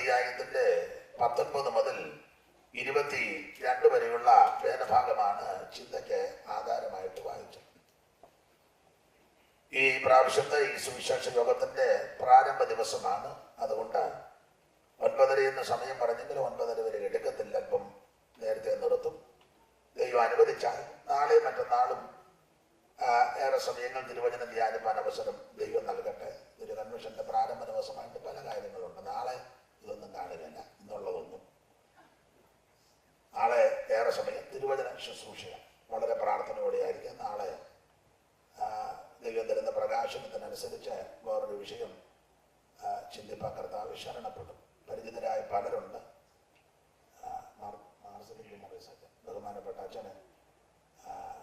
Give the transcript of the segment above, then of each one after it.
അധ്യായത്തിന്റെ 19 മുതൽ 22 വരെയുള്ള വേദഭാഗമാണ് ചിന്തയ്ക്ക് ആധാരമായിട്ട് വായിച്ചത്. ഈ പ്രാവശ്യത്തെ ഈ സുവിശേഷ യോഗത്തിന്റെ പ്രാരംഭ ദിവസമാണ്. അതുകൊണ്ട് 9:30 സമയം പറഞ്ഞെങ്കിലും 9:30 വരെ എടുക്കത്തില്ല, അല്പം നേരത്തെ നിർത്തും. ദൈവം അനുവദിച്ചാൽ നാളെ മറ്റന്നാളും ഏറെ സമയങ്ങൾ തിരുവചനം ധ്യാനിപ്പാൻ അവസരം ദൈവം നൽകട്ടെ. ഒരു കൺവെൻഷന്റെ പ്രാരംഭ ദിവസമായിട്ട് പല കാര്യങ്ങളുണ്ട്. നാളെ ഇതൊന്നും കാണുകയില്ല, ഇന്നുള്ളതൊന്നും. നാളെ ഏറെ സമയം തിരുവചന ശുശ്രൂഷയാണ്. വളരെ പ്രാർത്ഥനയോടെയായിരിക്കും. നാളെ ദൈവം തരുന്ന പ്രകാശനത്തിനനുസരിച്ച് വേറൊരു വിഷയം ചിന്തിപ്പാൻ കർത്താവ് ശരണപ്പെടും. പരിചിതരായ പലരുണ്ട്. ബഹുമാനപ്പെട്ട അച്ഛന്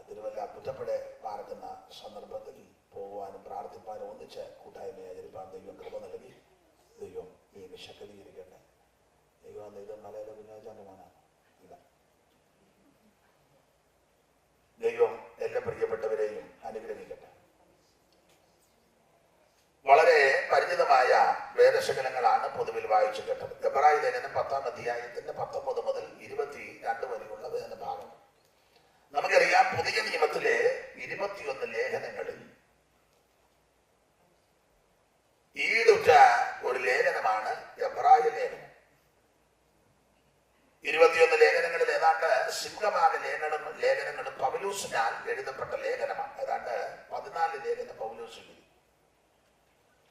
തിരുവല്ല പുറ്റപ്പടെ പാർക്കുന്ന സന്ദർഭത്തിൽ പോകുവാനും പ്രാർത്ഥിപ്പാനും ഒന്നിച്ച് കൂട്ടായ്മയെ ആചരിപ്പാൻ ദൈവം കൃപ നൽകി. ദൈവം ഈ ശക്തീകരിക്കട്ടെ. ദൈവം ഇത് മലയാള കുഞ്ഞാച്ചാൻ്റെമാണ്. ഇല്ല, ദൈവം എല്ലാ പ്രിയപ്പെട്ടവരെയും അനുഗ്രഹിക്കട്ടെ. വളരെ പരിചിതമായ വേദശകലങ്ങളാണ് പൊതുവിൽ വായിച്ചു കേട്ടത്. എബ്രായ ലേഖനം 10-ാം അധ്യായത്തിന്റെ 19 മുതൽ 22 വരെയുള്ള വേദഭാഗം. നമുക്കറിയാം, പുതിയ നിയമത്തിലെ 21 ലേഖനങ്ങളിൽ ഈടുറ്റ ഒരു ലേഖനമാണ് എബ്രായ ലേഖനം. 21 ലേഖനങ്ങളിൽ ഏതാണ്ട് സിംഹഭാഗ ലേഖനങ്ങളും പൗലോസിനാൽ എഴുതപ്പെട്ട ലേഖനമാണ്. ഏതാണ്ട് 14 ലേഖനം പൗലോസ് എഴുതി.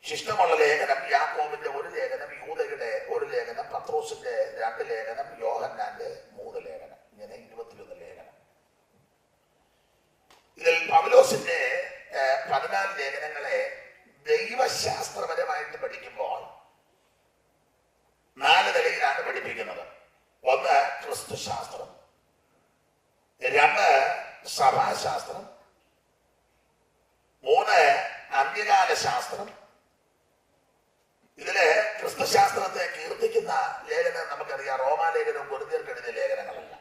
ശിഷ്ടമുള്ള ലേഖനം യാക്കോബിന്റെ ഒരു ലേഖനം, യൂദയുടെ ഒരു ലേഖനം, പത്രോസിന്റെ 2 ലേഖനം, യോഹന്നാന്റെ 3 ലേഖനം. ഇങ്ങനെ 21 ലേഖനം. ഇതിൽ പൗലോസിന്റെ 14 ലേഖനങ്ങളെ ദൈവശാസ്ത്രപരമായിട്ട് പഠിക്കുമ്പോൾ 4 നിലയിലാണ് പഠിപ്പിക്കുന്നത്. 1 ക്രിസ്തുശാസ്ത്രം, 2 സഭാശാസ്ത്രം, 3 അന്ത്യകാല ശാസ്ത്രം. ഇതില് ക്രിസ്തുശാസ്ത്രത്തെ കീർത്തിക്കുന്ന ലേഖനം നമുക്കറിയാം. റോമാലേഖനവും കൊരിന്ത്യർക്ക് എഴുതിയ ലേഖനങ്ങളല്ല.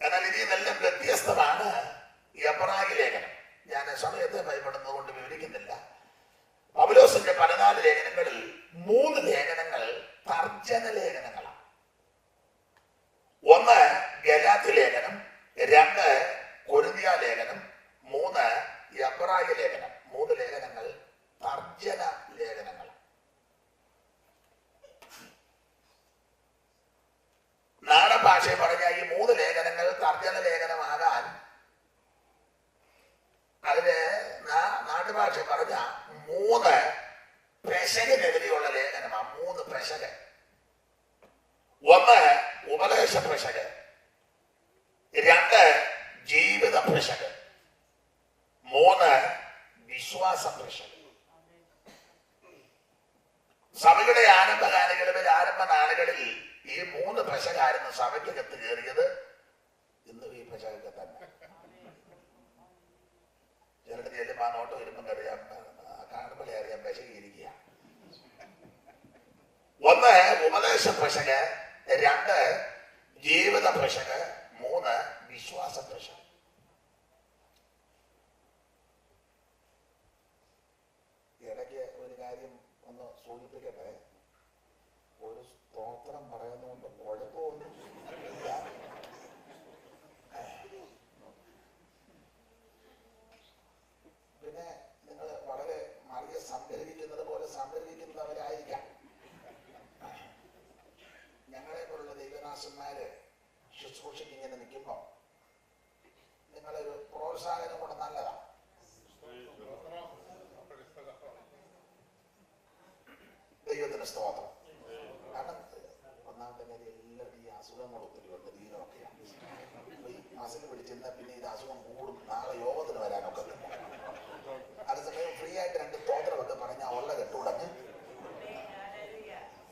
എന്നാൽ ഇതിൽ നിന്നെല്ലാം വ്യത്യസ്തമാണ് എബ്രായ ലേഖനം. ഞാൻ സമയത്തെ ഭയപ്പെടുന്നത് കൊണ്ട് വിവരിക്കുന്നില്ല. പൗലോസിന്റെ 14 ലേഖനങ്ങളിൽ 3 ലേഖനങ്ങൾ തർജ്ജന ലേഖനങ്ങളാണ്. 1 ഗലാത്യ ലേഖനം, 2 കൊരിന്ത്യ ലേഖനം, 3 എബ്രായ ലേഖനം. 3 ലേഖനങ്ങൾ തർജ്ജന ലേഖനങ്ങൾ. നാടൻ ഭാഷയെ പറഞ്ഞ ഈ 3 ലേഖനങ്ങൾ തർജ്ജന ലേഖനമാകാൻ അതിന് നാട്ടുഭാഷ പറഞ്ഞ 3 പെശകിനെതിരെയുള്ള ലേഖനമാണ്. 3 പെശക്. 1 ഉപദേശ പെശക്, 2 ജീവിത പെശക്, 3 വിശ്വാസ പെശക്. സഭയുടെ ആരംഭ നാളുകളിൽ ഈ 3 പെശകായിരുന്നു സഭയ്ക്കകത്ത് കയറിയത്. ഇന്നും ഈ പെശകൊക്കെ തന്നെ. ചിലരുടെ ചെല്ലുമ്പോൾ ആ നോട്ടം വരുമ്പം അറിയാം, കാണുമ്പോഴേ അറിയാം പെശകിയിരിക്കുക. 1 ഉപദേശ പെശക്, 2 ജീവിത പെശക്, 3 വിശ്വാസ പെശക്. ഇടയ്ക്ക് ഒരു കാര്യം ഒന്ന് സൂചിപ്പിക്കട്ടെ. ഒരു സ്തോത്രം പറയുന്നതുകൊണ്ട് കുഴപ്പമൊന്നും ഇല്ല. പിന്നെ നിങ്ങൾ വളരെ മറിയെ സംഗ്രഹിക്കുന്നത് പോലെ സംഗ്രഹിക്കുന്നവരായിരിക്കാം. ഞങ്ങളെ പോലുള്ള ദൈവദാസന്മാര് ശുശ്രൂഷയ്ക്ക് ഇങ്ങനെ നിൽക്കുമ്പോൾ നിങ്ങളൊരു പ്രോത്സാഹനം കൂടെ നല്ലതാണ്. ദൈവത്തിന് സ്തോത്രം. കാരണം ഒന്നാമത്തെ കാര്യം, എല്ലാവർക്കും ഈ അസുഖങ്ങൾ ഒത്തിരി ഉണ്ട്. ദീനമൊക്കെയാണ്. ഈ മസിൽ പിടിച്ചിരുന്നാൽ പിന്നെ ഇത് അസുഖം കൂടും. നാളെ യോഗത്തിന് വരാനൊക്കെ അതേസമയം ഫ്രീ ആയിട്ട് 2 സ്തോത്രമൊക്കെ പറഞ്ഞാൽ ഉള്ള കെട്ടുടഞ്ഞ്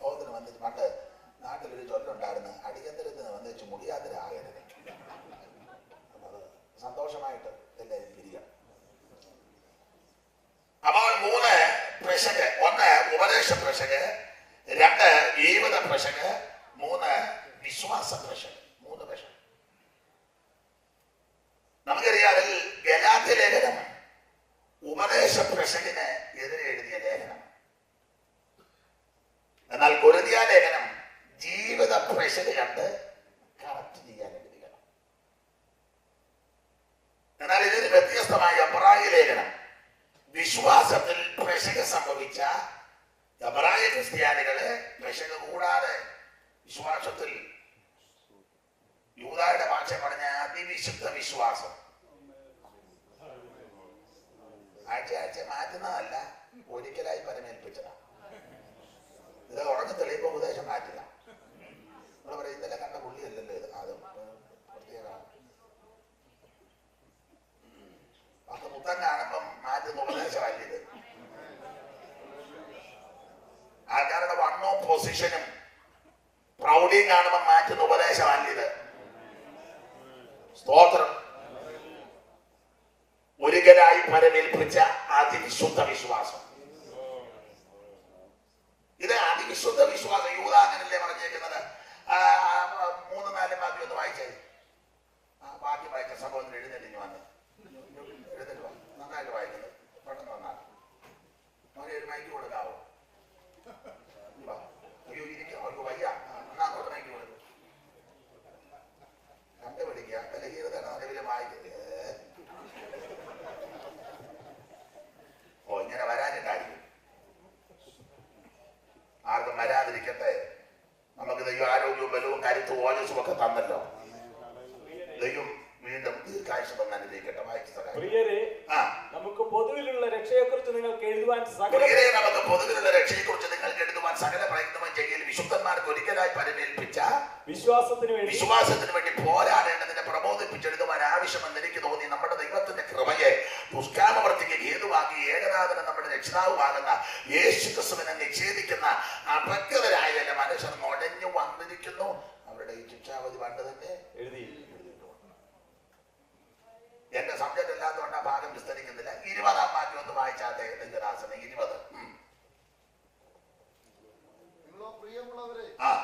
യോഗത്തിന് വന്നിട്ട്. പണ്ട് നാട്ടിലൊരു ചൊല്ലുണ്ടായിരുന്നു, അടിയന്തരത്തിന് വന്നിച്ച് മുടിയാതിരാകരുത്. അപ്പൊ അത് സന്തോഷമായിട്ട് എല്ലാവരും പിരിയണം. അപ്പോൾ 3 പെശക്. 1 ഉപദേശ പെശക്, 2 ജീവിത പെശക്, 3 വിശ്വാസ പെശക്. 3 പെശക്. നമുക്കറിയാം, അതിൽ ഗലാത്യ ലേഖനം ഉപദേശ പെശകിന് എതിരെ എഴുതിയ ലേഖനം. ലേഖനം ജീവിത പ്രഷർ കണ്ട് കറക്റ്റ് ചെയ്യാൻ എഴുതിക്കണം. എന്നാൽ ഇതിന് വ്യത്യസ്തമായ എബ്രായ ലേഖനം വിശ്വാസത്തിൽ പ്രഷക സംഭവിച്ച എബ്രായ ക്രിസ്ത്യാനികളെ പ്രഷക കൂടാതെ വിശ്വാസത്തിൽ യൂദായുടെ ഭാഷ പറഞ്ഞ അതിവിശുദ്ധ വിശ്വാസം ആഴ്ച മാറ്റുന്നതല്ല, ഒരിക്കലായി പരമേൽപ്പിച്ചതാണ്. ഇത് ഉറങ്ങി തെളിയുമ്പോൾ ഉപദേശം മാറ്റില്ല. നമ്മൾ പറയും ഇന്നലെ കണ്ട പുള്ളിയല്ലല്ലോ ഇത്, അത് പ്രത്യേകമാണ്. അത് മുത്തം കാണുമ്പം മാറ്റുന്ന ഉപദേശമല്ല ഇത്. ആൾക്കാരുടെ വണ്ണോ പൊസിഷനും പ്രൗഢിയും കാണുമ്പോൾ മാറ്റുന്ന ഉപദേശമല്ല ഇത്. സ്തോത്രം. ഒരിക്കലായി പരമേൽപ്പിച്ച അതിവിശുദ്ധ വിശ്വാസം. ഇത് അതിവിശുദ്ധ വിശ്വാസം. യൂദ അങ്ങനല്ലേ പറഞ്ഞേക്കുന്നത്? 3-4 ബാക്കി ഒന്ന് വായിച്ചേ. ബാക്കി വായിച്ച സംഭവം എഴുന്നേറ്റ് വന്ന് എഴുന്നേറ്റ് നന്നായിട്ട് വായിക്കുന്നത് പെട്ടെന്ന് വന്നാൽ അവനെ ഒരു മൈക്ക് കൊടുക്കാവോ? അയ്യോ ഇരിക്കും, അവർക്ക് വയ്യ, എന്നാ അങ്ങോട്ട് മൈക്ക് കൊടുക്കും. കണ്ടുപിടിക്കുക ബലഹീനത നിലവിലെ വായിക്കുന്നത്. ഓ ഇങ്ങനെ വരാനുണ്ടായിരിക്കും. ആർക്കും വരാതിരിക്കട്ടെ. നമുക്ക് ദൈവം ആരോഗ്യവും ബലവും കരുത്തും ഓജസ്സും ഒക്കെ തന്നല്ലോ. ദൈവം വീണ്ടും ദീർഘായുസ്സ് തന്ന് അനുഗ്രഹിക്കട്ടെ. പ്രിയരെ, നമുക്ക് പൊതുവിലുള്ള രക്ഷയെക്കുറിച്ച് നിങ്ങൾക്ക് എഴുതുവാൻ സകല പ്രയത്നവും ചെയ്യൽ വിശുദ്ധന്മാർക്ക് ഒരിക്കലായി പരമേൽപ്പിച്ച വിശ്വാസത്തിന് വേണ്ടി പോരാടേണ്ടതിനെ പ്രബോധിപ്പിച്ചെടുക്കുവാൻ ആവശ്യമെന്ന് എനിക്ക് തോന്നി. നമ്മുടെ ദൈവത്തിന്റെ കൃപയെ ദുഷ്കാമവൃത്തിക്ക് ഹേതുവാക്കി ഏകനാഥന് നമ്മുടെ രക്ഷിതാവുമാകുന്ന യേശു ക്രിസ്തുവിനെ നിഷേധിക്കുന്ന അപക്വതരായ മനുഷ്യർ നുഴഞ്ഞു വന്നിരിക്കുന്നു. അവരുടെ ഈ ശിക്ഷാവധി പണ്ട് തന്നെ എഴുതിയിട്ടുണ്ട്. എന്റെ സബ്ജക്ട് ഇല്ലാത്തതുകൊണ്ട് ആ ഭാഗം വിസ്തരിക്കുന്നില്ല. 20-ാം വാക്യം ഒന്ന് വായിച്ചാട്ടെ. ദാസനെ 20.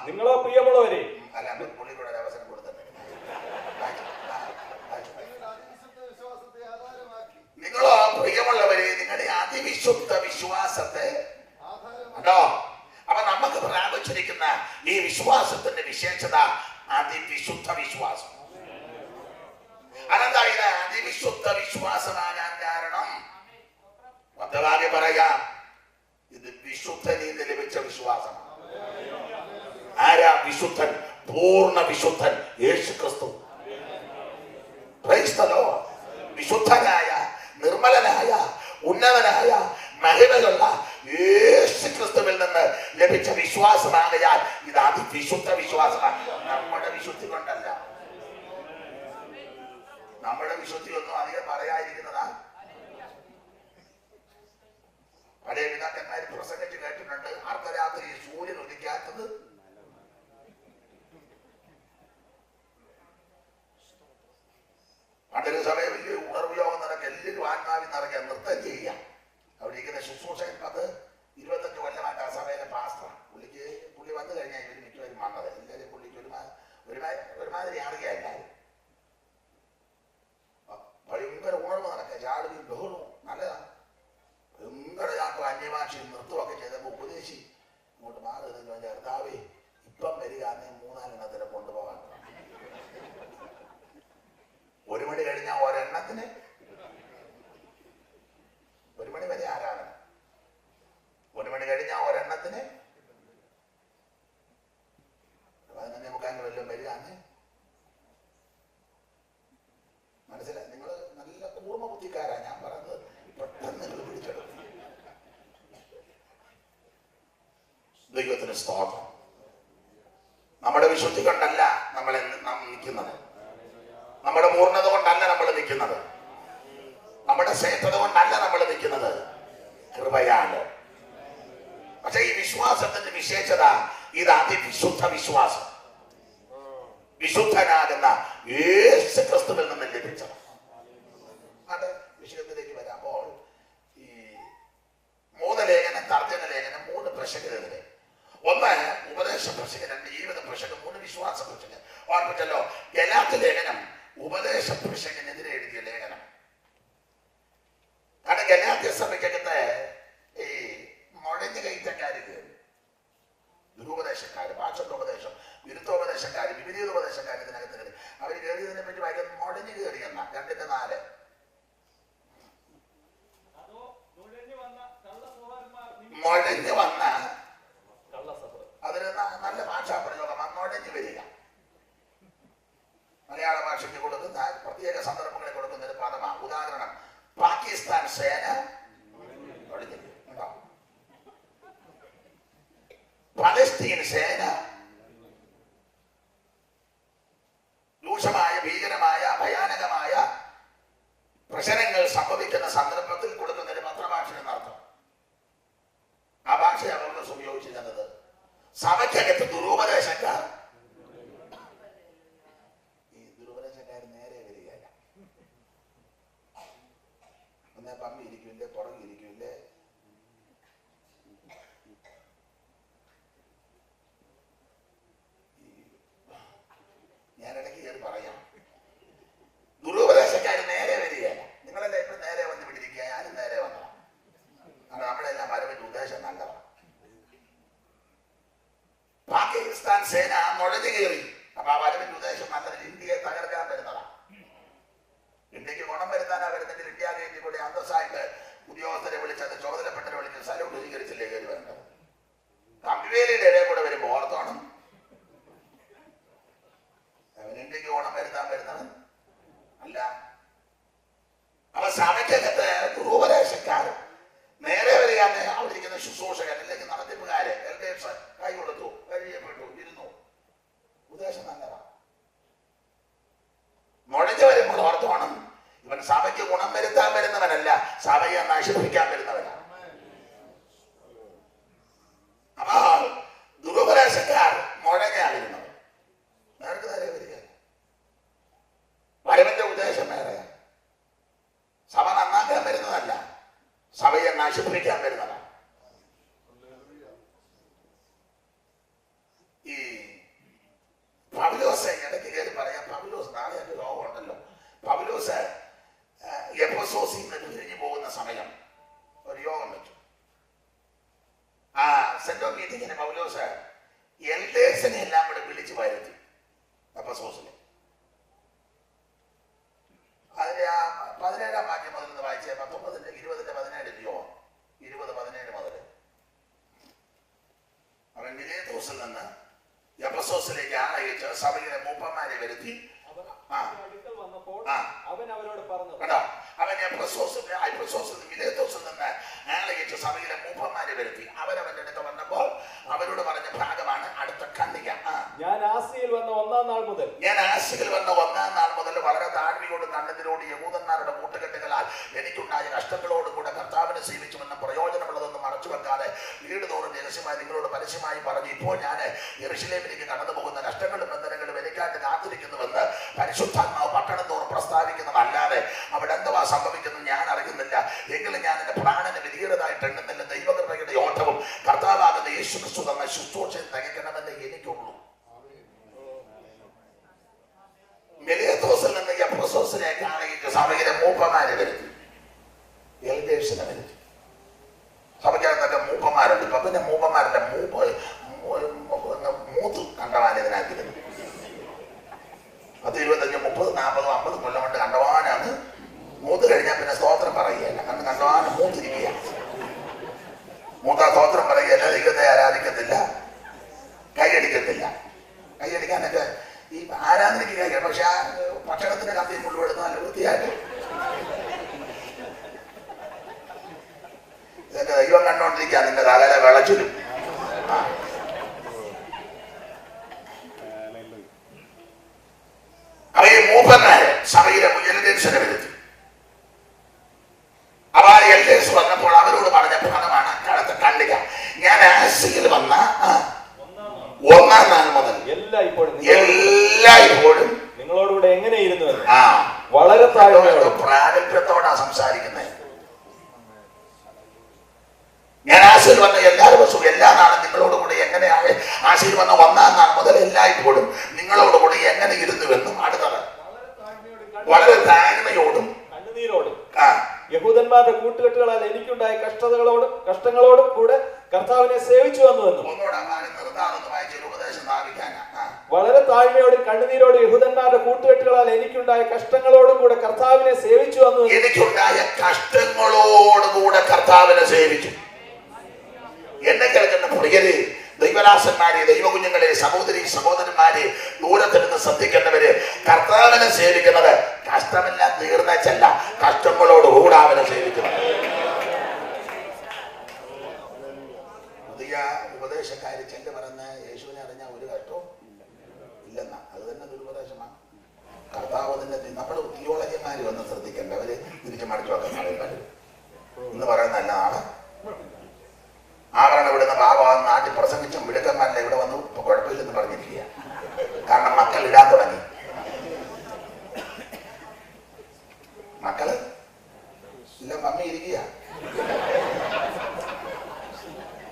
നിങ്ങളോ പ്രിയമുള്ളവരെ, അല്ല പുള്ളിക്കൂടെ ഒരു അവസരം കൊടുത്തിട്ടുണ്ട്. നിങ്ങളോ പ്രിയമുള്ളവരെ നിങ്ങളുടെ അതിവിശുദ്ധ വിശ്വാസത്തെ കേട്ടോ. അപ്പൊ നമുക്ക് പ്രാപിച്ചിരിക്കുന്ന ഈ വിശ്വാസത്തിന്റെ വിശേഷത അതിവിശുദ്ധ വിശ്വാസം. അതെന്താ ഇത് അതിവിശുദ്ധ വിശ്വാസമാകാൻ കാരണം? മറ്റവാകെ പറയാം, ഇത് വിശുദ്ധനിൽ നിന്ന് ലഭിച്ച വിശ്വാസമാണ്. ആരാ വിശുദ്ധൻ? പൂർണ്ണ വിശുദ്ധൻ യേശു ക്രിസ്തു. Price the Lord. വിശുദ്ധനായ, നിർമ്മലനായ, ഉന്നതനായ, മഹിമയുള്ള യേശു ക്രിസ്തുവിൽ നിന്ന് ലഭിച്ച വിശ്വാസമാകയാൽ ഇത് അതിവിശുദ്ധ വിശ്വാസമാണ്. നമ്മുടെ വിശുദ്ധി കൊണ്ടല്ല. നമ്മുടെ വിശുദ്ധി ഒന്നും അധികം പറയാതിരിക്കുന്നതാ. പഴയ പിതാക്കന്മാര് പ്രസംഗിച്ച് കേട്ടിട്ടുണ്ട്, അർദ്ധരാത്രി സൂര്യൻ ഉദിക്കാത്തത് പണ്ടൊരു സമയം വലിയ ഉണർവ് യോഗം നടക്കുക, എല്ലാവരും ആത്മാവിൽ നിറയ്ക്കുക, നൃത്തം ചെയ്യുക. അവിടെ ഇരിക്കുന്ന ശുശ്രൂഷകൻ 10-25 കൊല്ലമായിട്ട് ആ സഭയിലെ പാസ്റ്റർ. പുള്ളി വന്നു കഴിഞ്ഞാൽ ഇവര് മിക്കവരും വന്നത്. എല്ലാവരും പുള്ളിക്ക് ഒരുമാതിരി അറിയാം. ഭയങ്കര ഉണർവ് നടക്കുക, ചാടുകയും ബഹളവും നല്ലതാണ്. ഭയങ്കര ചാട്ടം അന്യഭാഷയും നൃത്തമൊക്കെ ചെയ്തപ്പോൾ ഉപദേശി അങ്ങോട്ട് മാറി നിന്ന് കർത്താവേ ഇപ്പം വരിക, 3-4 കൊണ്ടുപോകാൻ. 1 മണി കഴിഞ്ഞാൽ ഒരെണ്ണത്തിന് 1 മണി വരെ ആരാധന. 1 മണി കഴിഞ്ഞാൽ ഒരെണ്ണത്തിന് 11:45 വല്ലതും വരികയാണ്. മനസ്സിലായി? നിങ്ങൾ നല്ല കൂർമ്മ ബുദ്ധിക്കാരാ ഞാൻ പറയുന്നത്. പെട്ടെന്ന് നിങ്ങൾ പിടിച്ചെടുക്കും. ദൈവത്തിന് സ്തോത്രം. നമ്മുടെ വിശുദ്ധി കൊണ്ടല്ല നമ്മൾ നിൽക്കുന്നത്. നമ്മുടെ പൂർണ്ണത കൊണ്ടല്ല നമ്മൾ നിൽക്കുന്നത്. നമ്മുടെ ശ്രേഷ്ഠത കൊണ്ടല്ല നമ്മൾ നിൽക്കുന്നത്. കൃപയാണ്. പക്ഷെ ഈ വിശ്വാസത്തിന്റെ വിശേഷത ഇത് അതിവിശുദ്ധ വിശ്വാസം. വിശുദ്ധനാകുന്ന യേശു ക്രിസ്തുവിൽ നിന്ന് ലഭിച്ചത്. അത് വിഷയത്തിലേക്ക് വരാമ്പോൾ ഈ 3 ലേഖനം, തർജ്ജമ ലേഖനം, 3 പ്രസംഗത്തിലെ 1 ഉപദേശ പ്രസംഗം, 2 ജീവിത പ്രസംഗം, 3 വിശ്വാസ പ്രസംഗം. ഓർമ്മിച്ചല്ലോ, ഗലാത്യ ലേഖനം ഉപദേശ പ്രസംഗത്തിനെതിരെ എഴുതിയ ലേഖനം. കാരണം ഗലാത്യ സഭയ്ക്കകത്ത് ഈ മുഴഞ്ഞു കയറ്റക്കാർക്ക് ദുരുപദേശം 4. നുഴഞ്ഞു വന്ന അതൊരു നല്ല ഭാഷാപ്രയോഗമാണ്. നുഴഞ്ഞു വരിക. മലയാള ഭാഷയ്ക്ക് കൊടുക്കുന്ന പ്രത്യേക സന്ദർഭങ്ങളിൽ കൊടുക്കുന്ന ഒരു പദമാണ്. ഉദാഹരണം, പാകിസ്ഥാൻ സേന നുഴഞ്ഞു ഉണ്ടോ? പലസ്തീൻ സേന രൂക്ഷമായ, ഭീകരമായ, ഭയാനകമായ പ്രശ്നങ്ങൾ സംഭവിക്കുന്ന സന്ദർഭത്തിൽ കൊടുക്കുന്ന ഒരു പത്രഭാഷ എന്നർത്ഥം. ആ ഭാഷയാണ് പൗലോസ് ഉപയോഗിച്ചിരുന്നത്. സഭയ്ക്കകത്ത് ദുരുപദേശക്കാർ, ഈ ദുരുപദേശക്കാർ നേരെ വരികയല്ല. ഒന്നേ പമ്പി ഇരിക്കില്ലേ, പുറകിരിക്കില്ലേ, ഞാൻ ഇടയ്ക്ക് കയറി പറയാം. ദുരുപദേശക്കാർ നേരെ വരികയല്ല. നിങ്ങളെല്ലാം ഇപ്പം നേരെ വന്ന് വിട്ടിരിക്കുക, ഞാനും നേരെ വന്നതാണ്. കാരണം നമ്മളെല്ലാം വരവിന്റെ ഉദ്ദേശം നല്ലതാണ്. പാകിസ്ഥാൻ സേന നുഴഞ്ഞു കയറി. അപ്പൊ ആ വരവിന്റെ ഉദ്ദേശം നല്ലത് ഇന്ത്യയെ തകർക്കാൻ വരുന്നതാണ്. ഇന്ത്യക്ക് ഗുണം വരുത്താനാ വരുന്നെങ്കിൽ ഇന്ത്യ ഗേറ്റിൽ കൂടി അന്തസ്സായിട്ട് ഉദ്യോഗസ്ഥരെ വിളിച്ചത്, ചുമതലപ്പെട്ടവരെ വിളിച്ച് സല്യൂട്ട് സ്വീകരിച്ചില്ലേ കയറി വരേണ്ടത്. കമ്പിവേലിയുടെ ഇടയിൽ കൂടെ വരുമ്പോൾ ഓർത്തോണം, അവൻ ഇന്ത്യക്ക് ഗുണം വരുത്താൻ വരുന്നവൻ അല്ല. അവ സഭയ്ക്കകത്ത് ദുരുപദേശക്കാർ നേരെ വരികയാണ്. അവിടെ ഇരിക്കുന്ന ശുശ്രൂഷകൻ, അല്ലെങ്കിൽ നടത്തിപ്പുകാര്, എൽഡേഴ്സ് കൈ കൊടുത്തു, കഴിയപ്പെട്ടു, ഇരുന്നു. ഉദ്ദേശം നല്ലതാണ്. നുഴഞ്ഞു വരുമ്പോൾ ഓർത്തോണം, ഇവൻ സഭയ്ക്ക് ഗുണം വരുത്താൻ വരുന്നവനല്ല, സഭയെ നശിപ്പിക്കാൻ വരുന്നവനാണ്. അപ്പോൾ ദുരുപദേശക്കാർ നുഴഞ്ഞാളിരുന്നവർ നേർക്ക് നേരെ വരിക. വരവിന്റെ ഉദ്ദേശം വേറെയാണ്. സഭ നന്നാക്കാൻ വരുന്നതല്ല, സഭയെ നശിപ്പിക്കാൻ വരുന്നതാണ്. ഈ പൗലോസ് ഇടയ്ക്ക് കയറി പറയാം. പൗലോസ് നാളെ ഒരു രോഗമുണ്ടല്ലോ. പൗലോസ് എഫെസോസിൽ നിന്ന് പിരിഞ്ഞു പോകുന്ന സമയം ഒരു യോഗം വെച്ചു. ആ സെന്റോ മീറ്റിങ്ങിന് പൗലോസ് എൽഡേഴ്സിനെ എല്ലാം കൂടെ വിളിച്ചു വരുത്തി എഫെസോസിൽ. അതിന്റെ ആ 17-ാം വാക്യം മുതൽ നിന്ന് വായിച്ചേ. 19-20-17 20-17 മുതൽ അവൻ മിലേത്തോസിൽ നിന്ന് എഫെസോസിലേക്ക് ആളയച്ച് സഭയിലെ മൂപ്പന്മാരെ വരുത്തി. അവൻ അവരോട് പറഞ്ഞു, അവൻ എഫെസോസിൽ മിലേത്തോസിൽ നിന്ന് ആളയച്ച് സഭയിലെ മൂപ്പന്മാരെ വരുത്തി. അവരവന്റെ അടുത്ത് വന്നപ്പോൾ അവരോട് പറഞ്ഞ ഭാഗമാണ് അടുത്ത ഖണ്ഡിക. ഞാൻ ആസിയയിൽ വന്ന ഒന്നാം നാൾ മുതൽ വളരെ താഴ്മയോട് കണ്ണതിനോട് യഹൂദന്മാരുടെ കൂട്ടുകെട്ടുകളാൽ എനിക്കുണ്ടായ കഷ്ടങ്ങളോടും കൂടെ കർത്താവിനെ സേവിച്ചുമെന്നും പ്രയോജനമുള്ളതെന്നും മറച്ചു വെക്കാതെ വീട് തോറും രഹസ്യമായി നിങ്ങളോട് പരസ്യമായി പറഞ്ഞു, ഇപ്പോൾ ഞാൻ യെരൂശലേമിലേക്ക് കടന്നു പോകുന്ന കഷ്ടങ്ങളും ബന്ധനങ്ങളും എനിക്കായിട്ട് കാത്തിരിക്കുന്നുവെന്ന് പരിശുദ്ധാത്മാവ് പട്ടണം തോറും പ്രസ്താവിക്കുന്നതല്ലാതെ അവിടെ എന്തുവാ സംഭവിക്കുന്നത് ഞാൻ അറിയുന്നില്ല. എങ്കിലും ഞാൻ എന്റെ പ്രാണന് വിധീയതായിട്ട് എണ്ണുന്നില്ല. ദൈവകൃപയുടെ ഓട്ടവും കർത്താവാകുന്ന യേശുക്രിസ്തു തന്ന ശുശ്രൂഷയും തികയ്ക്കണമെന്ന് എനിക്കുള്ളൂ. മിലേത്തോസിൽ നിന്ന് എഫെസോസിലേക്ക് ആണെങ്കിൽ സഭയിലെ മൂപ്പന്മാരെ വരുത്തി, എൽഡേഴ്സിനെ വരുത്തി. സഭയ്ക്കകത്തൊക്കെ മൂപ്പന്മാരുണ്ട്. ഇപ്പൊ പിന്നെ മൂപ്പന്മാരുടെ മൂത്ത് കണ്ടവാൻ ഇതിനകത്ത് 10, 25, 30, 40, 50 കൊല്ലം കൊണ്ട് കണ്ടവാനാണ്. മൂത്ത് കഴിഞ്ഞാൽ പിന്നെ സ്തോത്രം പറയുകയല്ല. കാരണം കണ്ടവാൻ മൂത്തിരിക്കുക. മൂത്താ സ്തോത്രം പറയുകയല്ല, ദൈവത്തെ ആരാധിക്കത്തില്ല, കൈയടിക്കത്തില്ല. കൈയടിക്കാനൊക്കെ ഈ ആരാധനയ്ക്ക് കഴിയും. പക്ഷെ ആ ഭക്ഷണത്തിന്റെ കത്തി കൊണ്ടുവിടുന്ന നല്ല വൃത്തിയായിട്ട് ഇതൊക്കെ ദൈവം കണ്ടോണ്ടിരിക്കുക. നിന്റെ തകല വിളച്ചിലും. അവ ഈ മൂപ്പന്മാര് സഭയിലെ എൽഡേഴ്സിനെ വരുത്തി. അവ എൽഡേഴ്സ് വന്നപ്പോൾ അവരോട് പറഞ്ഞ ഫലമാണ് അക്കാലത്ത് ഖണ്ഡിക. ഞാൻ ആസിയിൽ വന്ന 1-ാം നാൾ മുതൽ എല്ലായ്പ്പോഴും നിങ്ങളോടുകൂടെ എങ്ങനെയിരുന്നു വളരെ പ്രാഗൽഭ്യത്തോടാ സംസാരിക്കുന്നത്. ഞാൻ ആസിയിൽ വന്ന എല്ലാ ദിവസവും എല്ലാ നാളും നിങ്ങളോടുകൂടി എങ്ങനെയാണ്, ആസിയിൽ വന്ന 1-ാം നാൾ മുതൽ എല്ലായ്പ്പോഴും നിങ്ങളോടുകൂടി എങ്ങനെ ഇരുന്നുവെന്നും, അടുത്തത് വളരെ താഴ്മയോടും കണ്ണുനീരോടും യഹൂദന്മാരുടെ കൂട്ടുകെട്ടുകളാൽ എനിക്കുണ്ടായ കഷ്ടങ്ങളോടും കൂടെ കർത്താവിനെ സേവിച്ചു വന്നുവെന്നും. ഒന്നുകൂടെ നിർത്താനൊന്ന് വായിച്ചൊരു ഉപദേശം സ്ഥാപിക്കാനാ. വളരെ താഴ്മയോടും കണ്ണുനീരോടും യഹൂദന്മാരുടെ കൂട്ടുകെട്ടുകളാൽ എനിക്കുണ്ടായ കഷ്ടങ്ങളോടും കൂടെ കർത്താവിനെ സേവിച്ചു വന്നു. എനിക്കുണ്ടായ കഷ്ടങ്ങളോടുകൂടെ കർത്താവിനെ സേവിച്ചു. എന്നെ കേൾക്കുന്ന പ്രിയരെ, ദൈവദാസന്മാരെ, ദൈവകുഞ്ഞുങ്ങളെ, സഹോദരി സഹോദരന്മാരെ, ദൂരത്തിൽ നിന്ന് ശ്രദ്ധിക്കേണ്ടവര്, കർത്താവിനെ സേവിക്കുന്നത് കഷ്ടമെല്ലാം തീർന്നല്ല, കഷ്ടങ്ങളോടുകൂടെ അവനെ സേവിക്കുന്നത്. പുതിയ ഉപദേശക്കാര് ചെല്ല് പറഞ്ഞ് യേശുവിനെ അറിഞ്ഞ ഒരു കഷ്ടവും ഇല്ലെന്ന, അത് തന്നെ ദുരുപദേശമാണ്. കർത്താവ് തന്നെ നമ്മുടെ തിയോളജിമാര് വന്ന് ശ്രദ്ധിക്കേണ്ടവര് തിരിച്ചു മടിച്ചു വെക്കാൻ ഇന്ന് പറയുന്ന നല്ലതാണ്. ആവരണം ഇവിടുന്ന് ഭാഗം നാട്ടിൽ പ്രസംഗിച്ചും മിടുക്കന്മാരല്ല ഇവിടെ വന്നു ഇപ്പൊ കുഴപ്പമില്ലെന്ന് പറഞ്ഞിരിക്കുക. കാരണം മക്കൾ ഇടാൻ തുടങ്ങി. മക്കള് ഇല്ല മമ്മി ഇരിക്കുക.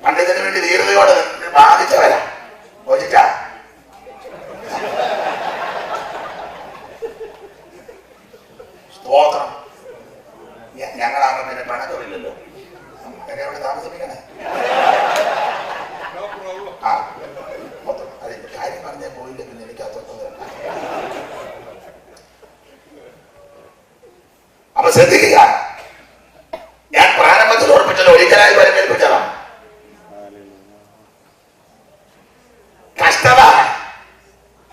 പണ്ഡിതിന് വേണ്ടി ധീരതയോടെ ബാധിച്ചവരാ ചോദിച്ചാ സ്തോത്രം. ഞങ്ങളാകുമ്പോ പിന്നെ പണക്കമില്ലല്ലോ, എവിടെ താമസിപ്പിക്കണേ. ആ മൊത്തം അതിന്റെ കാര്യം പറഞ്ഞേ പോയില്ല, പിന്നെ എനിക്ക് അതൊന്നും. അപ്പൊ ശ്രദ്ധിക്കുക, ഞാൻ പ്രാരംഭത്തിൽ ഓർപ്പിച്ചല്ലോ, ഒരിക്കലായി വരമേൽപ്പിച്ചതാണ്. കഷ്ടത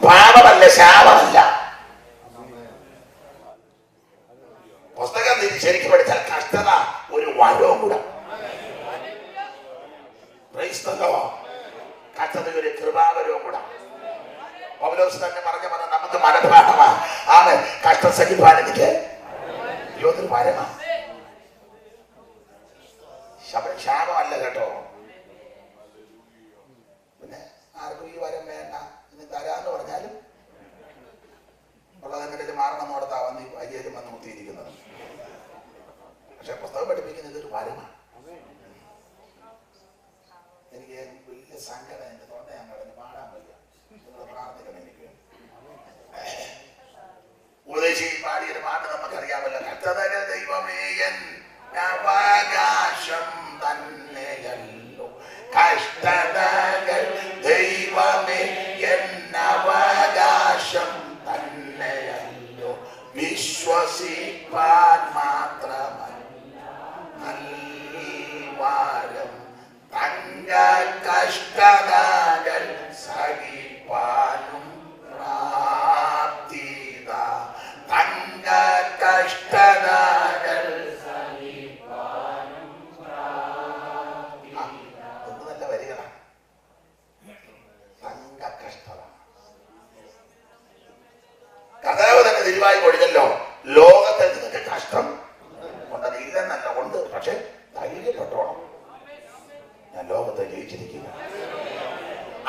പാപമല്ല, ശാപമല്ല. പുസ്തകം ശരിക്കും പഠിച്ചാൽ കഷ്ടത ഒരു വരവും കൂടെ. കഷ്ടത ഒരു കൃപാവരവും കൂടെ. പൗലോസ് തന്നെ പറഞ്ഞു നമുക്ക് മനഃപാഠമാ. ആണ് കഷ്ടം സഹിപ്പാൻ എനിക്ക് യോതൊരു വരമാ, ശാപമല്ല കേട്ടോ. പിന്നെ ആർക്കും ഈ വരം വേണ്ട, ഇനി തരാന്ന് പറഞ്ഞാലും ഉള്ളതെങ്കിലും മാറണം നോടത്താ വന്ന് അരിയലും വന്ന് മുത്തിയിരിക്കുന്നത്. പക്ഷെ പുസ്തകം പഠിപ്പിക്കുന്നത് ഒരു വരമാണ്. എനിക്ക് വലിയ സങ്കടം, എന്റെ തൊണ്ട ഞാൻ കളഞ്ഞ് പാടാൻ വയ്യ. നിങ്ങൾ പ്രാർത്ഥിക്കണം എനിക്ക്. ഉപദേശി പാടിയൊരു പാട്ട് നമുക്കറിയാമല്ലോ, കഷ്ടതകൾ ദൈവമേ എൻ അവകാശം തന്നെയല്ലോ, കഷ്ടതകൾ ദൈവമേ എൻ അവകാശം തന്നെയല്ലോ, വിശ്വസിപ്പാൻ മാത്രമല്ല നൽവാരം തങ്ക കഷ്ടതകൾ സഹിപ്പാനും പ്രാപ്തിത, തങ്ക കഷ്ടതകൾ സഹിപ്പാനും പ്രാപ്തിത. എന്ത് നല്ല വരികളാണ്. തങ്ക കഷ്ടത. കർത്താവ് തന്നെ തിരുവായി കൊടുത്തല്ലോ, ലോകത്തിൽ നിന്നൊക്കെ കഷ്ടം ഉണ്ടത് ഇല്ലെന്നല്ല, ഉണ്ട്. പക്ഷെ ധൈര്യപ്പെട്ടോണം, ഞാൻ ലോകത്തെ ജയിച്ചിരിക്കുക.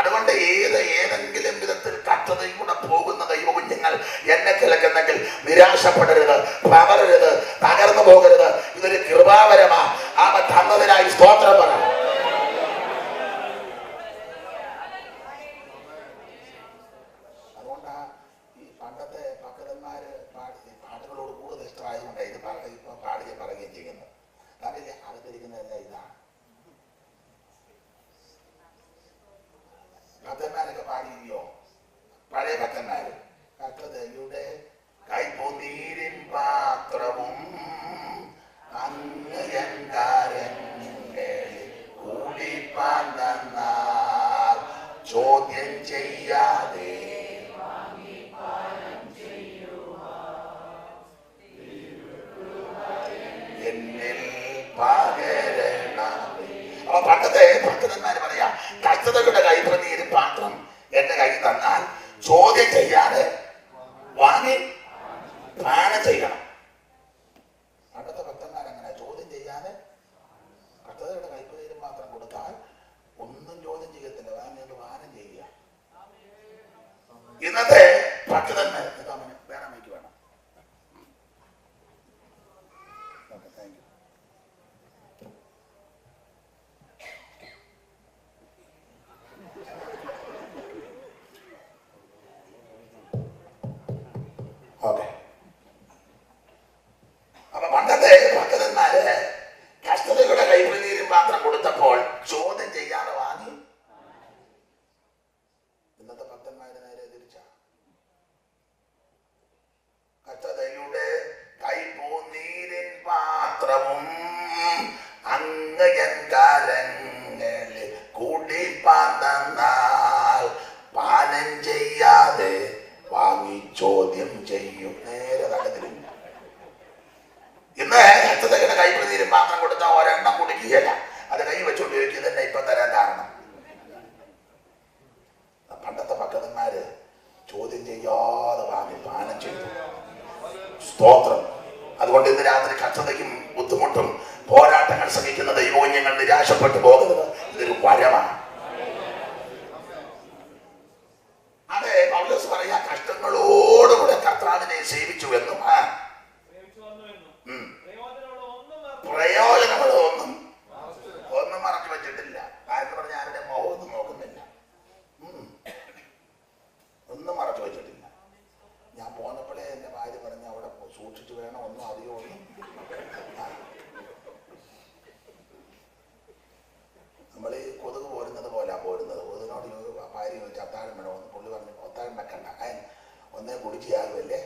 അതുകൊണ്ട് ഏതെങ്കിലും വിധത്തിൽ കഷ്ടതയിലൂടെ പോകുന്ന ദൈവകുഞ്ഞുങ്ങൾ എന്നെ കേൾക്കുന്നെങ്കിൽ നിരാശപ്പെടരുത്, പതറരുത്, തകർന്നു പോകരുത്. ഇതൊരു കൃപാവരമാ. അവൻ തന്നതിനായി സ്തോത്രം പറ. അതുകൊണ്ടാ ഈ പണ്ടത്തെ ഭക്തന്മാര് പാട്ടുകളോട് കൂടുതൽ ഇഷ്ടമായതുകൊണ്ട് ഇത് പാടുകയും പറയുകയും ചെയ്യുന്നത്. അതിലെ അകത്തിരിക്കുന്നതെല്ലാം ഇതാണ്. ഭക്തന്മാരൊക്കെ പാടിയോ? പഴയ ഭക്തന്മാര് കഷ്ടതയുടെ കൈപ്പൊന്നീരിൻ പാത്രവും അങ്ങയങ്കാരങ്ങളിൽ കൂടിപ്പാൻ തന്നാൽ ചോദ്യം ചെയ്യാതെ എന്നിൽ പകരണമേ. അപ്പൊ പണ്ടത്തെ ഭക്തന്മാര് പറയാ, കഷ്ടതയുടെ കൈപ്പൊന്നീരിൻ പാത്രം എന്റെ കയ്യിൽ തന്നാൽ ചോദ്യം ചെയ്യാതെ വാങ്ങി പാനം ചെയ്യണം. പണ്ടത്തെ ഭക്തന്മാരങ്ങനെ ചോദ്യം ചെയ്യാതെ കഷ്ടതയുടെ കൈപ്പൊന്നീരിൻ പാത്രം കൊടുത്താൽ ഒന്നും ചോദ്യം ചെയ്യത്തില്ല, വാങ്ങിയത് പാനം ചെയ്യുക. ഇന്നത്തെ ഭക്തന്മാർ വേണം, എനിക്ക് വേണം. Okay, thank you. ഓക്കെ, അപ്പൊ പണ്ടത്തെ ഭക്തന്മാര് കഷ്ടതയുടെ കൈപ്പൊന്നീരിൻ പാത്രം കൊടുത്തപ്പോൾ ചോദ്യം ചെയ്യാതെ വാങ്ങി. ഇന്നത്തെ ഭക്തന്മാര് നേരെ ഇന്ന് എൻ കാലങ്ങളിൽ കൂട്ടിപ്പാൻ തന്നാൽ പാനം ചെയ്യാതെ വാങ്ങി ചോദ്യം ചെയ്യും. നേരെ തടത്തിലും ഇന്ന് എത്തതകയുടെ കൈപ്രതീരും മാത്രം കൊടുത്താൽ ഒരെണ്ണം കുടിക്കുകയല്ല, അത് കൈ വെച്ചുകൊണ്ട് ചോദിക്കുക തന്നെ ഇപ്പൊ തരാൻ കാരണം. പണ്ടത്തെ ഭക്തന്മാര് ചോദ്യം ചെയ്യാതെ വാങ്ങി പാനം ചെയ്തു. സ്തോത്രം. അതുകൊണ്ട് ഇന്ന് രാത്രി കഷ്ടതയ്ക്കും ബുദ്ധിമുട്ടും പോരാട്ടങ്ങൾ സഹിക്കുന്ന ദൈവോന്യങ്ങൾ നിരാശപ്പെട്ടു പോകുന്നത് ഇതൊരു വരമാണ്. അതെ, പൗലോസ് പറയാ കഷ്ടങ്ങളോടുകൂടെ കർത്താവിനെ സേവിച്ചു എന്നും പ്രയോജനങ്ങളൊന്നും മറച്ചു വെച്ചിട്ടില്ല. എന്ന് പറഞ്ഞ ആരുടെ മുഖമൊന്നും നോക്കുന്നില്ല, ഒന്നും മറച്ചു വെച്ചിട്ടില്ല. ഞാൻ പോന്നപ്പോഴേ എന്റെ ഭാര്യ പറഞ്ഞ അവിടെ സൂക്ഷിച്ചു വേണം, ഒന്നും അധികം ഒന്നും. നമ്മൾ ഈ കൊതുക് പോരുന്നത് പോലെ പോരുന്നത്. കൊതുകിനോട് ഭാര്യ ചോദിച്ചു അത്താഴം വേണം, ഒന്ന് പുള്ളി പറഞ്ഞു അത്താഴം വെക്കണ്ട, ഒന്നേ കുടിച്ചാകുമല്ലേ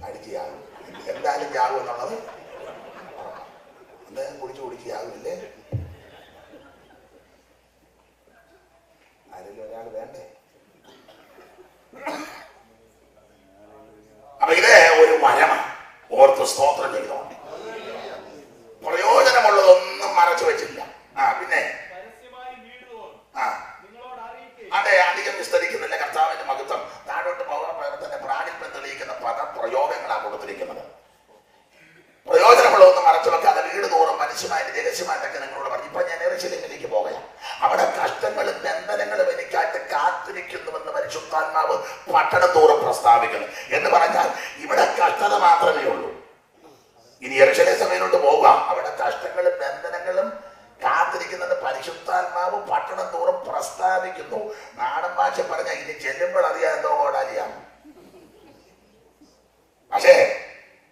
അടിച്ചാകും, എന്തായാലും ചാകും എന്നുള്ളത് ഒന്നേ കുടിച്ചാകുമല്ലേ. ആരെങ്കിലും ഒരാൾ വേണ്ടേ? അപ്പൊ ഇത് ഒരു മരമാണ്. ഓർത്ത് സ്തോത്രം ചെയ്തോണ്ട് പ്രയോജനമുള്ളതൊന്നും മറച്ചു വെച്ചില്ല. പിന്നെ അതെ, അധികം വിസ്തരിക്കുന്നില്ല. കർത്താവിന്റെ മഹത്വം താഴോട്ട് തന്നെ പ്രാഗൽഭ്യം തെളിയിക്കുന്ന പദപ്രയോഗങ്ങളാണ് കൊടുത്തിരിക്കുന്നത്. പ്രയോജനമുള്ളതൊന്നും മറച്ചു വെക്കാതെ വീട് തോറും മനുഷ്യമായിട്ട് രഹസ്യമായിട്ടൊക്കെ നിങ്ങളോട് പറഞ്ഞു. ഇപ്പൊ ഞാൻ യെരൂശലേമിലേക്ക് പോകയാം, അവിടെ കഷ്ടങ്ങളും ബന്ധനങ്ങളും എനിക്കായിട്ട് കാത്തിരിക്കുന്നുവെന്ന് പരിശുദ്ധാത്മാവ് പട്ടണം തോറും പ്രസ്താവിക്കുന്നു. എന്ന് പറഞ്ഞാൽ ഇവിടെ കഷ്ടത മാത്രമേ ഉള്ളൂ. ഇനി യെരൂശലേം സഭയിലോട്ട് പോവുക, അവിടെ കഷ്ടങ്ങളും ബന്ധനങ്ങളും കാത്തിരിക്കുന്നത് പരിശുദ്ധാത്മാവ് പട്ടണം തോറും പ്രസ്താവിക്കുന്നു. നാടൻ ഭാഷ പറഞ്ഞ ഇനി ചെല്ലുമ്പോൾ അറിയാം എന്തോ കോടാലിയാണ്. പക്ഷേ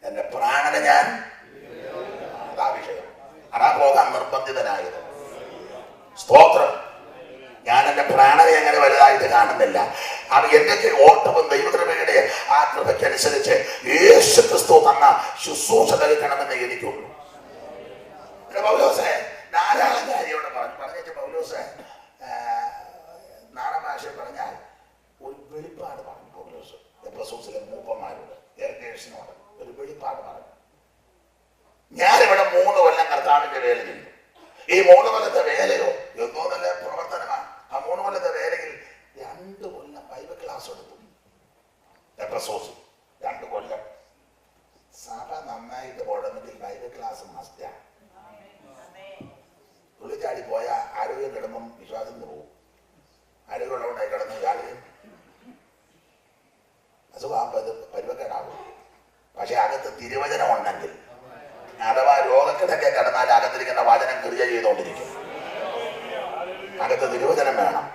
എന്റെ പ്രാണനെ ഞാൻ അതാ വിഷയം, അതാ പോകാൻ നിർബന്ധിതനായത്. സ്തോത്രം. ഞാൻ എന്റെ പ്രാണനെ അങ്ങനെ വലുതായിട്ട് കാണുന്നില്ല. അത് എന്റെ ഓട്ടവും ദൈവകൃപയുടെ ആ കൃപയ്ക്കനുസരിച്ച് യേശു ക്രിസ്തു തന്ന ശുശ്രൂഷ നൽകണമെന്ന് എനിക്കുള്ളൂ. പൗലോസേ ധാരാളം കാര്യോടെ പറഞ്ഞിട്ട് പൗലോസ് നാടൻ ഭാഷ പറഞ്ഞാൽ ഒരു വെളിപ്പാട് പറഞ്ഞു. പൗലോസ് എഫെസോസിലെ മൂപ്പന്മാരോട് എൽഡേഴ്സിനോട് ഒരു വെളിപ്പാട് പറഞ്ഞു. ഞാനിവിടെ 3 കൊല്ലം കർത്താവിന്റെ വേല ചെയ്തു. ഈ 3 കൊല്ലത്തെ വേലയോ എന്തോ നല്ല പ്രവർത്തനമാണ്. ആ 3 കൊല്ലത്തെ വേലയിൽ 2 കൊല്ലം ബൈബിൾ ക്ലാസ് എടുത്തു. എഫെസോസ് 2 കൊല്ലം. സഭ നന്നായിട്ട് പോകണമെങ്കിൽ ബൈബിൾ ക്ലാസ് മസ്റ്റാണ്. തുള്ളിച്ചാടി പോയ ആരോഗ്യം കിടന്നും വിശ്വാസത്തിന് പോകും. ആരോഗ്യമുള്ളതുകൊണ്ടായി കിടന്ന് ആരോഗ്യം അസുഖമാകുമ്പോൾ അത് പരിവക്കേടാകും. പക്ഷെ അകത്ത് തിരുവചനം ഉണ്ടെങ്കിൽ, അഥവാ രോഗക്കിടക്കെ കിടന്നാൽ അകത്തിരിക്കുന്ന വചനം ക്രിയ ചെയ്തുകൊണ്ടിരിക്കും. അകത്ത് തിരുവചനം വേണം.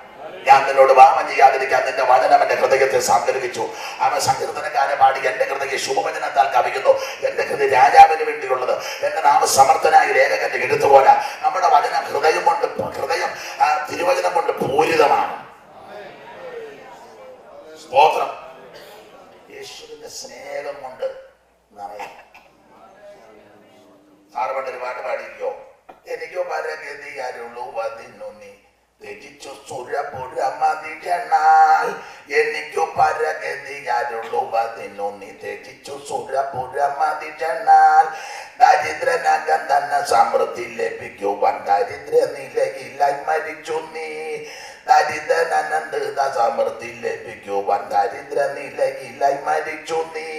ഞാൻ നിന്നോട് പാപം ചെയ്യാതിരിക്കാൻ നിന്റെ വചനം എന്റെ ഹൃദയത്തെ സംഗ്രഹിച്ചു. അവൻ സങ്കീർത്തനക്കാരെ പാടി എന്റെ ഹൃദയ ശുഭവചനത്താൽ കവിയുന്നു. എന്റെ ഹൃദയ രാജാവിന് വേണ്ടിയുള്ളത്. എന്റെ നാമ സമർത്ഥനായ ലേഖകന്റെ എടുത്തുപോലെ നമ്മുടെ വചനം ഹൃദയം തിരുവചനം കൊണ്ട് പൂരിതമാണ്. സ്തോത്രം. യേശുവിന്റെ സ്നേഹം കൊണ്ട് നിറയാം. സാറ് പണ്ടൊരു പാട്ട് പാടിയിരിക്കോ? എനിക്കോ പരഗതിയാരുള്ളൂ വതിന്നുന്നി രചിച്ചു സുരപുരമതിനാൽ. എനിക്കു പരഗതിയാരുള്ളൂ വതിന്നുന്നി രചിച്ചു സുരപുരമതിനാൽ. ദരിദ്രനകം തന്നെ സമൃദ്ധി ലഭിക്കുവാൻ ദരിദ്ര നിലയിലായി മരിച്ചു നീ. ദരിദ്രനന്ദ സമൃദ്ധി ലഭിക്കുവാൻ ദരിദ്ര നിലയിലായി മരിച്ചു നീ.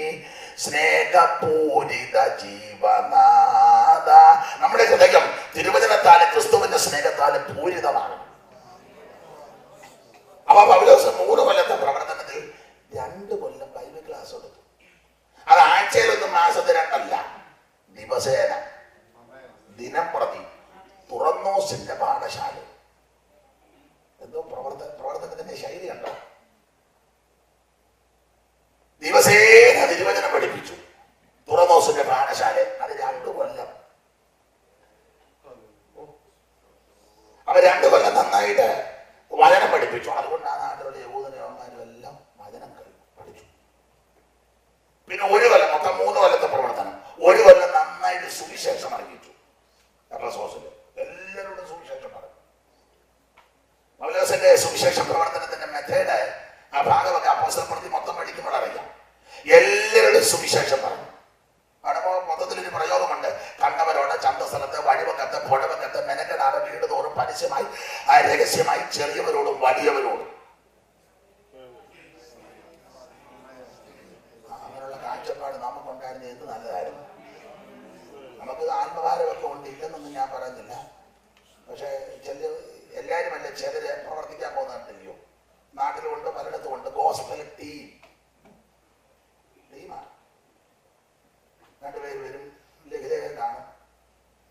സ്നേഹപൂരിത ജീവനാഥ. നമ്മുടെ ഹൃദയം തിരുവചനത്താലും ക്രിസ്തുവിന്റെ സ്നേഹത്താലും പൂരിതമാണ്. അപ്പൊ പൗലോസ് 3 കൊല്ലത്തെ പ്രവർത്തനത്തിൽ 2 കൊല്ലം ബൈബിൾ ക്ലാസ് എടുത്തു. അത് ആഴ്ചയിലൊന്നും മാസത്തിൽ 2 അല്ല, ദിവസേന ദിനം പ്രതി തുറന്നോസിന്റെ പാഠശാല. എന്തോ പ്രവർത്തനത്തിന്റെ ശൈലി കണ്ടോ? ദിവസേന തിരുവചനം പഠിപ്പിച്ചു. തുറന്നോസിന്റെ പാഠശാല. അത് 2 കൊല്ലം. അവ 2 കൊല്ലം നന്നായിട്ട് വചനം പഠിപ്പിച്ചു. അതുകൊണ്ടാണ് നാട്ടിലുള്ള യഹൂദന്മാരും എല്ലാം വചനം പഠിച്ചു. പിന്നെ 1 കൊല്ലം, മൊത്തം 3 കൊല്ലത്തെ പ്രവർത്തനം. 1 കൊല്ലം നന്നായിട്ട് സുവിശേഷം അറിയിച്ചു. എഫെസോസിൽ എല്ലാവരും സുവിശേഷ പ്രവർത്തനത്തിന്റെ മെത്തേഡ് ആ ഭാഗമൊക്കെ അപ്പോസ്തലപ്രവൃത്തി മൊത്തം പഠിക്കുമ്പോൾ അറിയാം. എല്ലാവരുടെ സുവിശേഷം പറഞ്ഞു. അവിടെ മൊത്തത്തിലൊരു പ്രയോഗമുണ്ട്. കണ്ടവരോട്, ചന്തസ്ഥലത്ത്, വഴിവക്കത്ത്, പുഴവക്കത്ത്, മെനക്കെടാതെ വീട് തോറും പരസ്യമായി രഹസ്യമായി ചെറിയവരോടും വലിയവരോടും. അങ്ങനെയുള്ള കാഴ്ചപ്പാട് നമുക്കുണ്ടായിരുന്ന എന്ത് നല്ലതായിരുന്നു. നമുക്ക് ആത്മഭാരമൊക്കെ ഉണ്ട്, ഇല്ലെന്നൊന്നും ഞാൻ പറയുന്നില്ല. പക്ഷെ എല്ലാവരും അല്ല, ചിലര് പ്രവർത്തിക്കാൻ പോകുന്നുണ്ടല്ലോ. നാട്ടിലുമുണ്ട്, പലയിടത്തും ഉണ്ട്. ഗോസ്പൽ ടീമാണ്. രണ്ടുപേര് വരും, ലഘുലേഖം കാണും.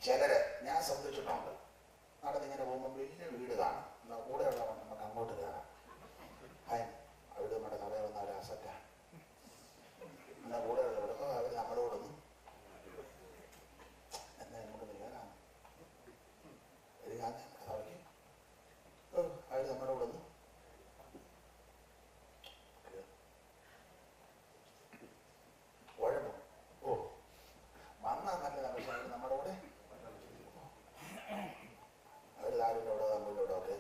ചിലര് ഞാൻ ശ്രദ്ധിച്ചിട്ടുണ്ട്, നടന്നിങ്ങനെ പോകുമ്പോൾ വലിയ വീട് കാണും. എന്നാൽ കൂടെയുള്ളവൻ നമുക്ക് അങ്ങോട്ട് കയറാം. അവിടെ നമ്മുടെ കടയിൽ വന്ന ഒരു അസറ്റാണ്. എന്നാൽ കൂടെയുള്ളവർ അവർ നമ്മളോടൊന്നും എന്നാ നമുക്ക് കയറാം അവർ നമ്മളോടൊന്നും കുഴപ്പം. ഓ വന്നാൽ നല്ലതാണ്. പക്ഷെ അവർ നമ്മുടെ കൂടെ അവർ താരൂടെ അവിടെ നമ്മളുടെ ഒക്കെ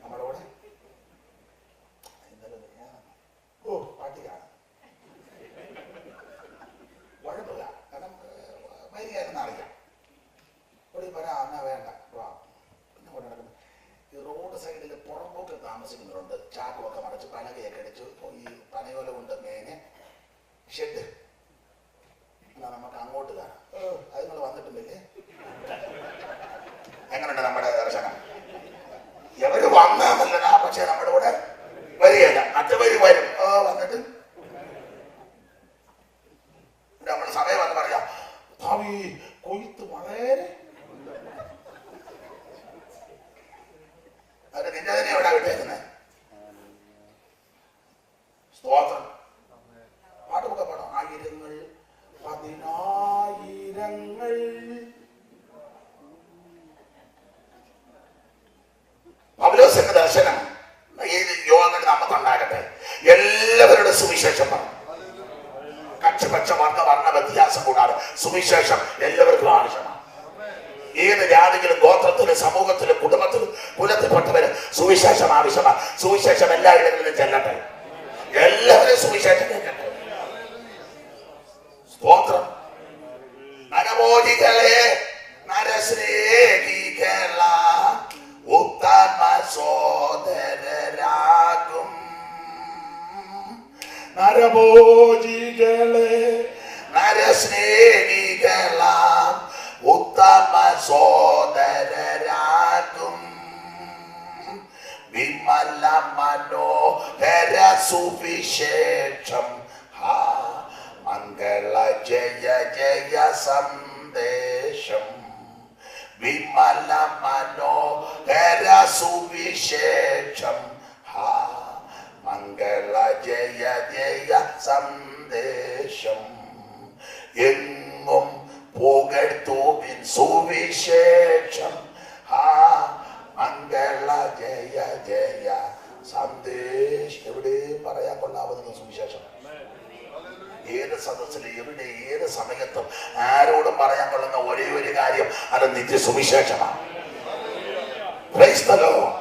നമ്മുടെ കൂടെ ഇന്നലെ ഓ പാട്ടിക്കാണ് കുഴപ്പമില്ല. കാരണം വൈകിയായിരുന്നു അറിയാം. ഇവിടെ പറയാം എന്നാ വേണ്ട വാ. പിന്നെ കൊണ്ട് നടക്കുന്നു. ഈ റോഡ് സൈഡിൽ പുറമ്പോക്ക് താമസിക്കുന്നവരുണ്ട്. ചാക്കുമൊക്കെ മറച്ച് പലകയൊക്കെ അടിച്ചു ഈ പനയോല കൊണ്ട് മേനെ ഷെഡ്. എന്നാ നമുക്ക് അങ്ങോട്ട് കാണാം. അത് നിങ്ങൾ വന്നിട്ടുണ്ടല്ലേ? എങ്ങനെയുണ്ട് നമ്മുടെ ദർശനം? എവര് വന്നാന്നല്ലതാ, പക്ഷെ നമ്മുടെ കൂടെ വരികയല്ല. മറ്റവര് വരും. വന്നിട്ട് നമ്മൾ സമയം വന്ന് പറയാം കൊയ്ത്ത് വളരെ അത് നിന്നെ തന്നെ എവിടെ വിട്ടേക്കുന്നത്? സ്തോത്രം. പാട്ടുമൊക്കെ പാടാം. ആയിരങ്ങൾ പതിനായിരങ്ങൾ പൗലോസിന്റെ ദർശനം ഈ യോഗങ്ങൾ നമുക്കുണ്ടാകട്ടെ. എല്ലാവരുടെ സുവിശേഷം പറഞ്ഞു. കക്ഷപക്ഷ വർണ്ണ വർണ്ണ വ്യത്യാസം കൂടാതെ സുവിശേഷം എല്ലാവർക്കും ആവശ്യമാണ്. ഏത് ജാതിയിലും ഗോത്രത്തിലും സമൂഹത്തിലും കുടുംബത്തിലും കുലത്തിൽപ്പെട്ടവര് സുവിശേഷം ആവശ്യമാണ്. സുവിശേഷം എല്ലായിടങ്ങളിലും ചെല്ലട്ടെ. എല്ലാവരും സുവിശേഷം കേൾക്കട്ടെ. സ്തോത്രം. നരമോചികളെ നരസ്നേഹികള ഉത്തമ സോദരരാകും. നരഭോജികളെ നരസ്നേഹികള ഉത്തമ സോദരരാകും. വിമല മനോഹര സുവിശേഷം മംഗള ജയ ജയ സന്ദേശം. വിമല മനോഹര സുവിശേഷം മംഗള ജയ ജയ സന്ദേശം. എങ്ങും പുകഴ്ത്തുവിൻ സുവിശേഷം മംഗള ജയ ജയ സന്ദേശം. എവിടെയും പറയാൻ കൊള്ളാവുന്ന സുവിശേഷം. ഏത് സദസ്സിലും എവിടെ ഏത് സമയത്തും ആരോടും പറയാൻ കൊള്ളുന്ന ഒരേ ഒരു കാര്യം, അത് നിത്യ സുവിശേഷമാണ്. Praise the Lord.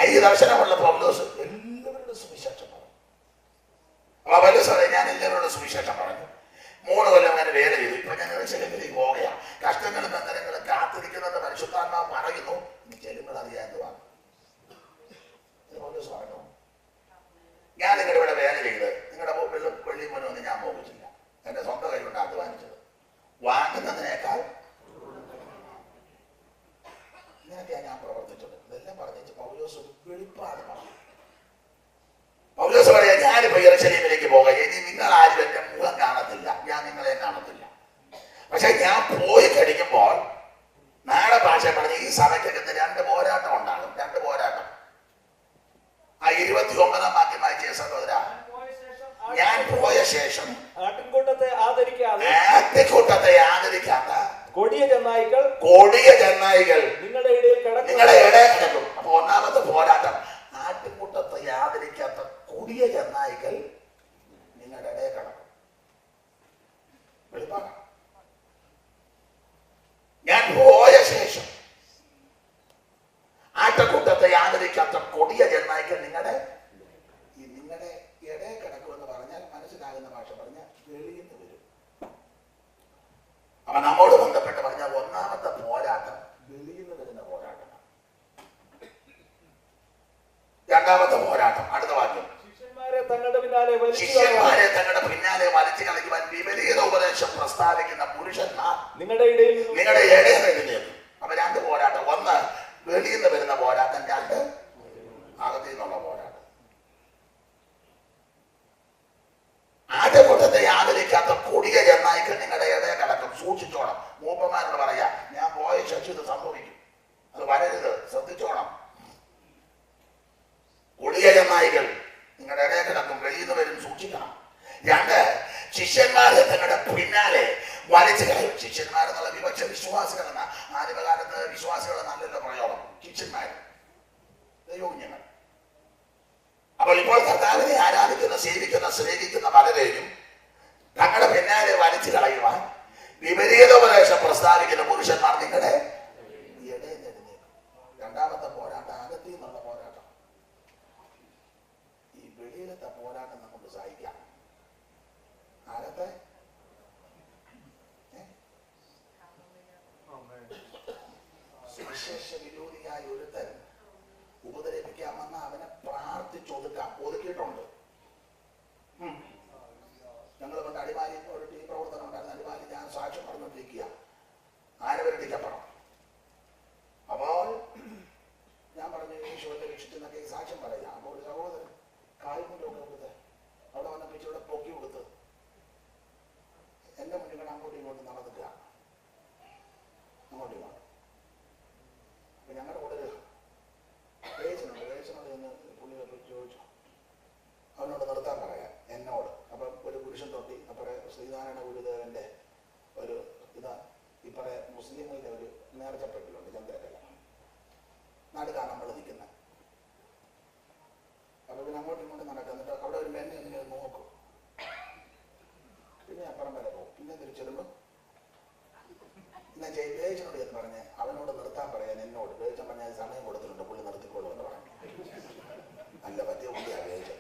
ഈ ദർശനമുള്ള പൗലോസ് എല്ലാവരുടെ സുവിശേഷം പറഞ്ഞു. അപ്പൊ പൗലോസ് ഞാൻ എല്ലാവരുടെ സുവിശേഷം പറഞ്ഞു. 3 കൊല്ലം അങ്ങനെ വേല ചെയ്തു. ഇപ്പൊ ഞങ്ങൾ ചെല്ലുമ്പോഴേക്ക് പോവുകയാണ്. കഷ്ടങ്ങളും ബന്ധനങ്ങളും കാത്തിരിക്കുന്നത് പരിശുദ്ധാത്മാവ് പറയുന്നു. ഇനി ചെല്ലുമ്പോൾ അറിയാൻ എന്തുവാണ് പൗലോസ് പറഞ്ഞു. ഞാൻ നിങ്ങളുടെ ഇവിടെ വേല ചെയ്ത് നിങ്ങളുടെ വെള്ളി മുന്നൊന്നും ഞാൻ മോഹിച്ചില്ല. എന്റെ സ്വന്തം കൈ കൊണ്ട് അധ്വാനിച്ചത്. വാങ്ങുന്നതിനേക്കാൾ ഇങ്ങനെയൊക്കെയാണ് ഞാൻ പ്രവർത്തിച്ചത്. ഇതെല്ലാം പറഞ്ഞു പൗലോസ് വെളിപ്പാട് പറഞ്ഞു. പൗലോസ് പറയാ, ഞാനിപ്പോ യെരൂശലേമിലേക്ക് പോകാം. ഇനി നിങ്ങൾ ആരും എന്റെ മുഖം കാണത്തില്ല, ഞാൻ നിങ്ങളെ കാണത്തില്ല. പക്ഷെ ഞാൻ പോയി കഴിക്കുമ്പോൾ നാടൻ ഭാഷ പറഞ്ഞ് ഈ സഭയ്ക്കൊക്കെ 2 പോരാട്ടം ഉണ്ടാകും. 2 പോരാട്ടം. ആ 29-ാം വാക്യം വായിച്ച സഹോദര, ഞാൻ പോയ ശേഷം ആട്ടിൻകൂട്ടത്തെ ആദരിക്കാതെ കൊടിയ ചെന്നായ്കൾ നിങ്ങളുടെ ഇടയിൽ കിടക്കും. അപ്പൊ ഒന്നാമത്തെ പോരാട്ടം, ആട്ടിൻകൂട്ടത്തെ ആദരിക്കാത്ത കൊടിയ ചെന്നായ്കൾ നിങ്ങളുടെ ഇടയിൽ കിടക്കും. വെളിപ്പാടാണ്. ഞാൻ പോയ ശേഷം രണ്ടാമത്തെ പോരാട്ടം. അടുത്ത വാക്യം. ശിഷ്യന്മാരെ തങ്ങളുടെ പിന്നാലെ വലിച്ചു ശിഷ്യന്മാരെ തങ്ങളുടെ പിന്നാലെ വലിച്ചു കളയുവാൻ വിപരീത ഉപദേശം പ്രസ്താവിക്കുന്ന പുരുഷന്മാർ നിങ്ങളുടെ ഇടയിൽ എഴുന്നേൽക്കും. അപ്പൊ രണ്ട് പോരാട്ടം. ഒന്ന് വെളിയിൽ നിന്ന് വരുന്ന പോരാട്ടം, രണ്ട് അകത്തു നിന്നുള്ള പോരാട്ടം. ആദ്യ കൂട്ടത്തെ ആദരിക്കാത്ത കൊടിയ ചെന്നായിക്ക് നിങ്ങളുടെ ഇടയെ കിടക്കും, സൂക്ഷിച്ചോണം. മൂപ്പന്മാരോട് പറയാ, ഞാൻ പോയ ശേഷം ഇത് സംഭവിക്കും, അത് വരരുത്, ശ്രദ്ധിച്ചോണം. കൊടിയ ചെന്നായികൾ നിങ്ങളുടെ ഇടയെ കിടക്കും, വെളിയിൽ നിന്ന് വരും, സൂക്ഷിക്കണം. രണ്ട്, ശിഷ്യന്മാരെ തങ്ങളുടെ പിന്നാലെ വലിച്ചു കളയും. ശിഷ്യന്മാരെന്നുള്ള വിപക്ഷ വിശ്വാസികളെന്ന ആദിമകാലത്ത് വിശ്വാസികൾ നല്ലല്ലോ പ്രയോഗം. ശിഷ്യന്മാർ ദൈവകുഞ്ഞുങ്ങൾ. അപ്പോൾ ഇപ്പോൾ കർത്താവിനെ ആരാധിക്കുന്ന, സേവിക്കുന്ന, സ്നേഹിക്കുന്ന പലരെയും തങ്ങളുടെ പിന്നാലെ വലിച്ചു കളയുവാൻ വിപരീതോപദേശം പ്രസ്താവിക്കുന്ന പുരുഷന്മാർ നിങ്ങളുടെ ഇടയിൽ എഴുന്നേൽക്കും. രണ്ടാമത്തെ പോരാട്ടം അകത്തു നിന്നുള്ള പോരാട്ടം. ഈ വെളിയിലത്തെ പോരാട്ടം നമുക്ക് സഹിക്കാം. അകത്തെ സുവിശേഷ വിരോധിയായ ഒരുത്തൻ ഉപദ്രവിക്കാമെന്ന് അവനെ പ്രാർത്ഥിച്ചൊതുക്കാം, ഒതുക്കിയിട്ടുണ്ട്. ഞങ്ങൾ കൊണ്ട് അടിമാലി ഒരു ടീം പ്രവർത്തനം ഉണ്ടായിരുന്നു. അടിമാലി ഞാൻ സാക്ഷ്യം പറഞ്ഞുകൊണ്ടിരിക്കുക, ആനവരടിക്കപ്പെടണം. അപ്പോൾ ഞാൻ പറഞ്ഞു ഈശോയെ രക്ഷിച്ചെന്നൊക്കെ ഈ സാക്ഷ്യം പറയാം. അപ്പോൾ ഒരു സഹോദരൻ കാൽമുണ്ടൊക്കെ കൊടുത്ത് അവിടെ വന്ന പിച്ചോടെ പൊക്കി കൊടുത്ത് എന്റെ മുന്നിൽ അങ്ങോട്ടും ഇങ്ങോട്ടും നടന്നില്ല, അങ്ങോട്ടും ഇങ്ങോട്ടും. അപ്പൊ ഞങ്ങളുടെ കൂടെ വേച്ചനോട് എന്ന് പുള്ളിയൊക്കെ ചോദിച്ചു, അവനോട് നിർത്താൻ പറയാം എന്നോട്. അപ്പം ഒരു പുരുഷൻ തൊട്ടി അപ്പറെ ശ്രീനാരായണ ഗുരുദേവന്റെ ഒരു ഇപ്പറെ മുസ്ലിങ്ങളുടെ ഒരു നേർച്ചപ്പെട്ടിലുണ്ട്, ചന്ദ്രകല നടുക്കാണ് നമ്മൾ നിൽക്കുന്നത്. അപ്പൊ പിന്നെ അങ്ങോട്ടും ഇങ്ങോട്ടും നടക്കുന്നിട്ട് അവിടെ ഒരു മെന്നെ ഇങ്ങനെ നോക്കും. പിന്നെ അപ്പുറം വരെ പോകും. പിന്നെ തിരിച്ചെടുമ്പോൾ എന്നാ വേച്ചനോട് എന്ന് പറഞ്ഞ് അവനോട് നിർത്താൻ പറയാൻ എന്നോട്. വേച്ചൻ പറഞ്ഞാൽ സമയം കൊടുത്തിട്ടുണ്ട്, പുള്ളി നിർത്തിക്കോളൂ എന്ന് പറഞ്ഞു. നല്ല പറ്റിയ പുള്ളിയാ വേച്ചൻ.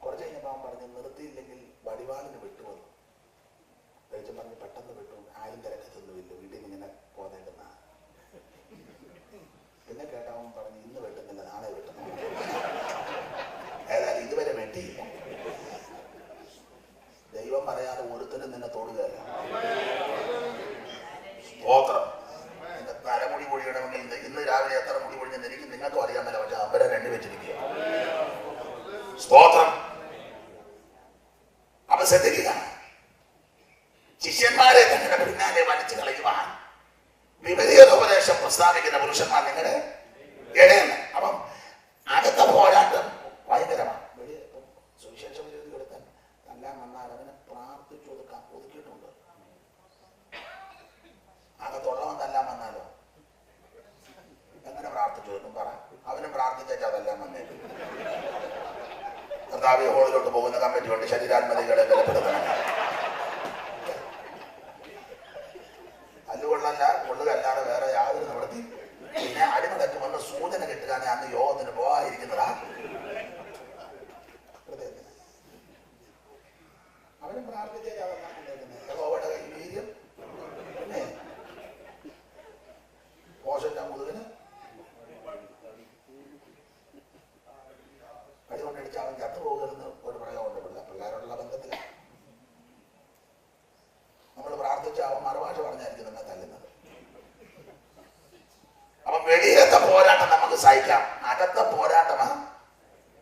കുറച്ച് കഴിഞ്ഞപ്പോൾ അവൻ പറഞ്ഞ് നിർത്തിയില്ലെങ്കിൽ വടിവാളിന് വിട്ടുവന്നു. വേച്ചൻ പറഞ്ഞ് പെട്ടെന്ന് വിട്ടു, ആരും തിരക്കത്തൊന്നുമില്ല, വീട്ടിൽ നിന്ന് ഇങ്ങനെ പോന്നേക്കുന്ന. പിന്നെ കേട്ടവൻ പറഞ്ഞ് ഇന്ന് വെട്ടുന്നില്ല, നാളെ വെട്ടുന്നു. ഏതായാലും ഇതുവരെ വെട്ടിയില്ല. ദൈവം പറയാതെ ഒരുത്തരും നിന്നെ തൊടുകയല്ല. സ്തോത്രം. എന്റെ തലമുടി പൊഴിയണമെങ്കിൽ ഇന്ന് രാവിലെ എത്ര മുടി പൊഴിഞ്ഞെന്ന് എനിക്ക് നിങ്ങൾക്കും അറിയാൻ മേല, പക്ഷെ അവരെ രണ്ടു വെച്ചിരിക്കുക. സ്തോത്രം. അപ്പൊ ശ്രദ്ധിക്കുക, ശിഷ്യന്മാരെ തങ്ങളുടെ പിന്നാലെ വലിച്ചു കളയുവാൻ വിപരീതോപദേശം പ്രസ്താവിക്കുന്ന പുരുഷന്മാർ നിങ്ങളുടെ ഇടയിൽ. അപ്പം അടുത്ത പോരാട്ടം ഭയങ്കരമാണ്. സുവിശേഷ വിരോധികൾ എല്ലാം വന്നാൽ അവനെ പ്രാർത്ഥിച്ചു ഒതുക്കിയിട്ടുണ്ട്. അകത്തുള്ളവൻ തല്ലാൻ വന്നാലോ എങ്ങനെ പ്രാർത്ഥിച്ചു ഒതുക്കും പറ? അവനും പ്രാർത്ഥിച്ചാൽ അതെല്ലാം വന്നേക്കും. കർത്താവ് ഹോളിലോട്ട് പോകുന്ന കമ്മിറ്റി കൊണ്ട് ശരീരാത്മതികളെ ബലപ്പെടുത്തണം. അല്ലുകൊള്ളല്ല കൊള്ളുകല്ലാതെ വേറെ യാതൊരു നിവൃത്തി. പിന്നെ അടിമടക്ക് വന്ന് സൂചന കിട്ടുകയാണ് അന്ന് യോഗത്തിന് പോകാതിരിക്കുന്നതാ. അവനും പ്രാർത്ഥിച്ചാൽ അതെല്ലാം യഹോവയുടെ കൈ വീര്യം, പിന്നെ മോശന്റെ മുതുകിന് കൈകൊണ്ടടിച്ച് അവൻ ചത്തുപോകരുന്ന് ഒരു പ്രയോഗമുണ്ട്. പിള്ളേരോടുള്ള ബന്ധത്തിലാണ് നമ്മൾ പ്രാർത്ഥിച്ച അവൻ മറുഭാഷ പറഞ്ഞായിരിക്കും നമ്മെ തല്ലുന്നത്. അപ്പൊ വെളിയിലത്തെ പോരാട്ടം നമുക്ക് സഹിക്കാം, അകത്തെ പോരാട്ടമാണ്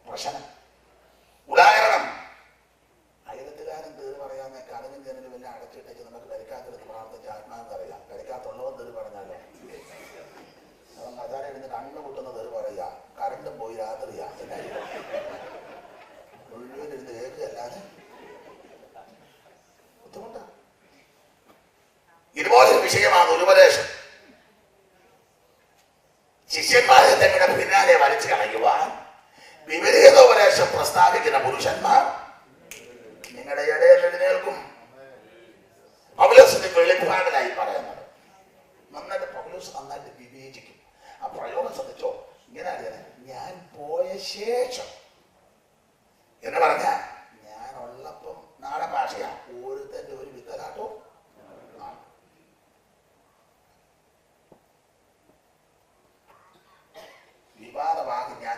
പ്രശ്നം. ഉദാഹരണം, അയലത്തുകാരൻ തീർ പറയാന്ന് കടലും ജനലും എല്ലാം അടച്ചിട്ടേക്ക് നമുക്ക് കരിക്കാത്തെടുത്ത് പ്രാർത്ഥിച്ച ആത്മാവെന്ന് അറിയാം. കരിക്കാത്തുള്ളവൻ തീർ പറഞ്ഞാലോ അവൻ മതാര ഇരുന്ന് കണ്ണു പൊട്ടുന്ന തീർ പറയാ, കറണ്ടും പോയി രാത്രിയാ, എന്നായിരിക്കും മുഴുവൻ ഇരുന്ന് കേൾക്കുകയല്ലാതെ ബുദ്ധിമുട്ടാണ്. ഇതുപോലൊരു വിഷയമാണ് ഉപദേശം. ശിഷ്യന്മാരെ തങ്ങളുടെ പിന്നാലെ വലിച്ചു കളയുവാൻ വിപരീതോപദേശം പ്രസ്താവിക്കുന്ന പുരുഷന്മാർ നിങ്ങളുടെ ഇടയിൽ എഴുന്നേൽക്കും. പൗലോസിന്റെ വെളിപ്പാടിലായി പറയുന്നത്. നന്നായിട്ട് പൗലോസ് നന്നായിട്ട് വിവേചിക്കും. ആ പ്രയോഗം ശ്രദ്ധിച്ചോ, ഇങ്ങനെ ഞാൻ പോയ ശേഷം എന്ന് പറഞ്ഞാൽ ഞാൻ ഉള്ളപ്പം നാടൻ ഭാഷയാ, ഒരുത്തന്റെ ഒരു വിത്തലാട്ടോ വിവാദമാകി ഞാൻ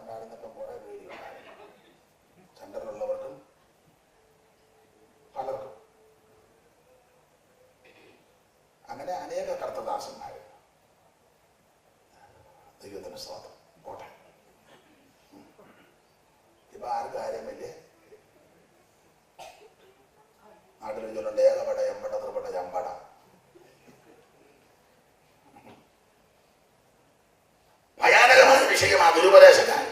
ഉണ്ടായിരുന്നപ്പോൾ കുറെ പേടിയുണ്ടായിരുന്നു. സെന്ററിലുള്ളവർക്കും പലർക്കും. അങ്ങനെ അനേക കർത്തദാസന്മാർ. ദൈവത്തിന് സ്തോത്രം. പോട്ടെ. ഇപ്പൊ ആർക്കും കാര്യമില്ലേ? നാട്ടിൽ ചൊല്ലുണ്ട് ഏകപട എമ്പട ത്രിപട ചമ്പട. ഭയാനകമായ വിഷയമാണ് ദുരുപദേശക്കാരൻ.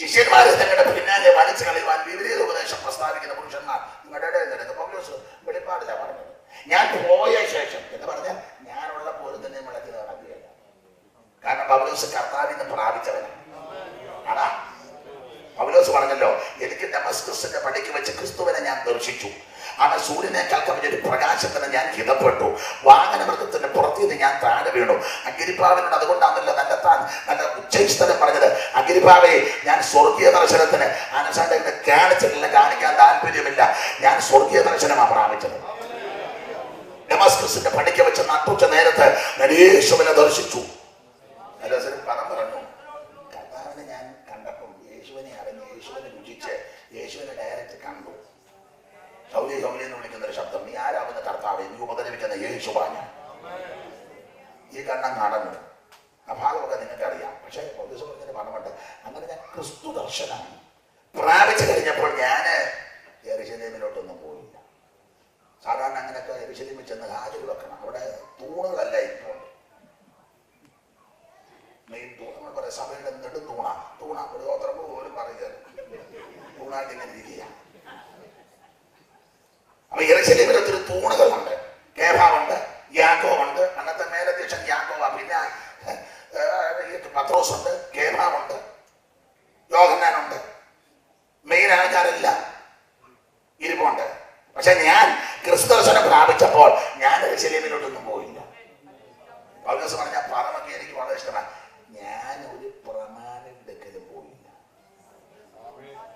ശിഷ്യന്മാരെ തങ്ങളുടെ പിന്നാലെ വലിച്ചു കളയുവാൻ വിപരീത ഉപദേശം പ്രസ്താവിക്കുന്ന പുരുഷന്മാർ നിങ്ങളുടെ ഇടയിൽ നിൽക്കുക. പൗലോസ് വെളിപ്പാടില്ല പറഞ്ഞത്. ഞാൻ പോയ ശേഷം എന്ന് പറഞ്ഞാൽ ഞാനുള്ള പോലും തന്നെ മുളക്കി നടക്കുകയല്ല. കാരണം പൗലോസ് കർത്താവിനെ പ്രാപിച്ചവനാണ്. അതാ പൗലോസ് പറഞ്ഞല്ലോ, എനിക്ക് ഡമസ്കസിന്റെ പടിക്ക് വെച്ച് ക്രിസ്തുവിനെ ഞാൻ ദർശിച്ചു. അവൻ സൂര്യനേക്കാൾ കവിഞ്ഞൊരു പ്രകാശത്തിന് ഞാൻ ഹിതപ്പെട്ടു. വാഹനമൃഗത്തിന്റെ പുറത്തുനിന്ന് ഞാൻ താഴെ വീണു. അഗിരിപ്പാവിനോട് അതുകൊണ്ടാണല്ലോ നല്ല ഉച്ചസ്ഥലം പറഞ്ഞത്, അഗിരിപ്പാവെ ഞാൻ സ്വർഗീയ ദർശനത്തിന് അനുസാരത്തിന് കാണിച്ചിട്ടില്ല, കാണിക്കാൻ താല്പര്യമില്ല. ഞാൻ സ്വർഗീയ ദർശനമാണ് പ്രാപിച്ചത്. ഡമസ്കസിന്റെ പടിക്ക് വെച്ച് നട്ടുച്ച നേരത്ത് ഞാൻ യേശുവിനെ ദർശിച്ചു. പറഞ്ഞു, കർത്താവിനെ ഞാൻ കണ്ടപ്പോൾ യേശുവിനെ അറിഞ്ഞ് യേശുവിനെ രുചിച്ച് യേശുവിനെ ഡയറക്റ്റ് കണ്ടു. സൗലി സൗലി എന്ന് വിളിക്കുന്ന ഒരു ശബ്ദം, നീ ആരാവുന്ന കർത്താവെ, നീ ഉപദ്രവിക്കുന്ന യേശുവാണ്. ഈ കണ്ണം നടന്നു. ആ ഭാഗമൊക്കെ നിങ്ങൾക്ക് അറിയാം. പക്ഷേ പൗലോസ് പറഞ്ഞിട്ട് അങ്ങനെ ഞാൻ ക്രിസ്തു ദർശനം പ്രാപിച്ചു കഴിഞ്ഞപ്പോൾ ഞാൻ യെരൂശലേമിലോട്ടൊന്നും പോയില്ല. സാധാരണ അങ്ങനെയൊക്കെ യെരൂശലേമിൽ ചെന്ന് ഹാജർ വെക്കണം. അവിടെ തൂണുകളല്ല ഇപ്പോൾ. മെയിൻ തൂണ് നമ്മൾ പറയാം, സഭയുടെ നെടും തൂണ ഒരു ഗോത്രം പോലും പറയുക തൂണായിട്ട് ഇങ്ങനെ ഇരിക്കുക. അപ്പൊ യെരൂശലേമിൽ ഒത്തിരി തൂണുകളുണ്ട്. കേഫാവുണ്ട്, യാക്കോവുണ്ട്. അന്നത്തെ മേലധ്യക്ഷൻ യാക്കോവ. പിന്നെ പത്രോസുണ്ട്, കേഫാവുണ്ട്, യോഹന്നാനുണ്ട്. മെയിൻ ആൾക്കാരെല്ലാം ഇരിപ്പുണ്ട്. പക്ഷെ ഞാൻ ക്രിസ്തുദർശനം പ്രാപിച്ചപ്പോൾ ഞാൻ യെരൂശലേമിലോട്ടൊന്നും പോയില്ല. പൗലോസ് പറഞ്ഞ പദമൊക്കെ എനിക്ക് വളരെ ഇഷ്ടമാണ്. ഞാൻ ഒരു പ്രമാണിയെടുക്കലും പോയില്ല.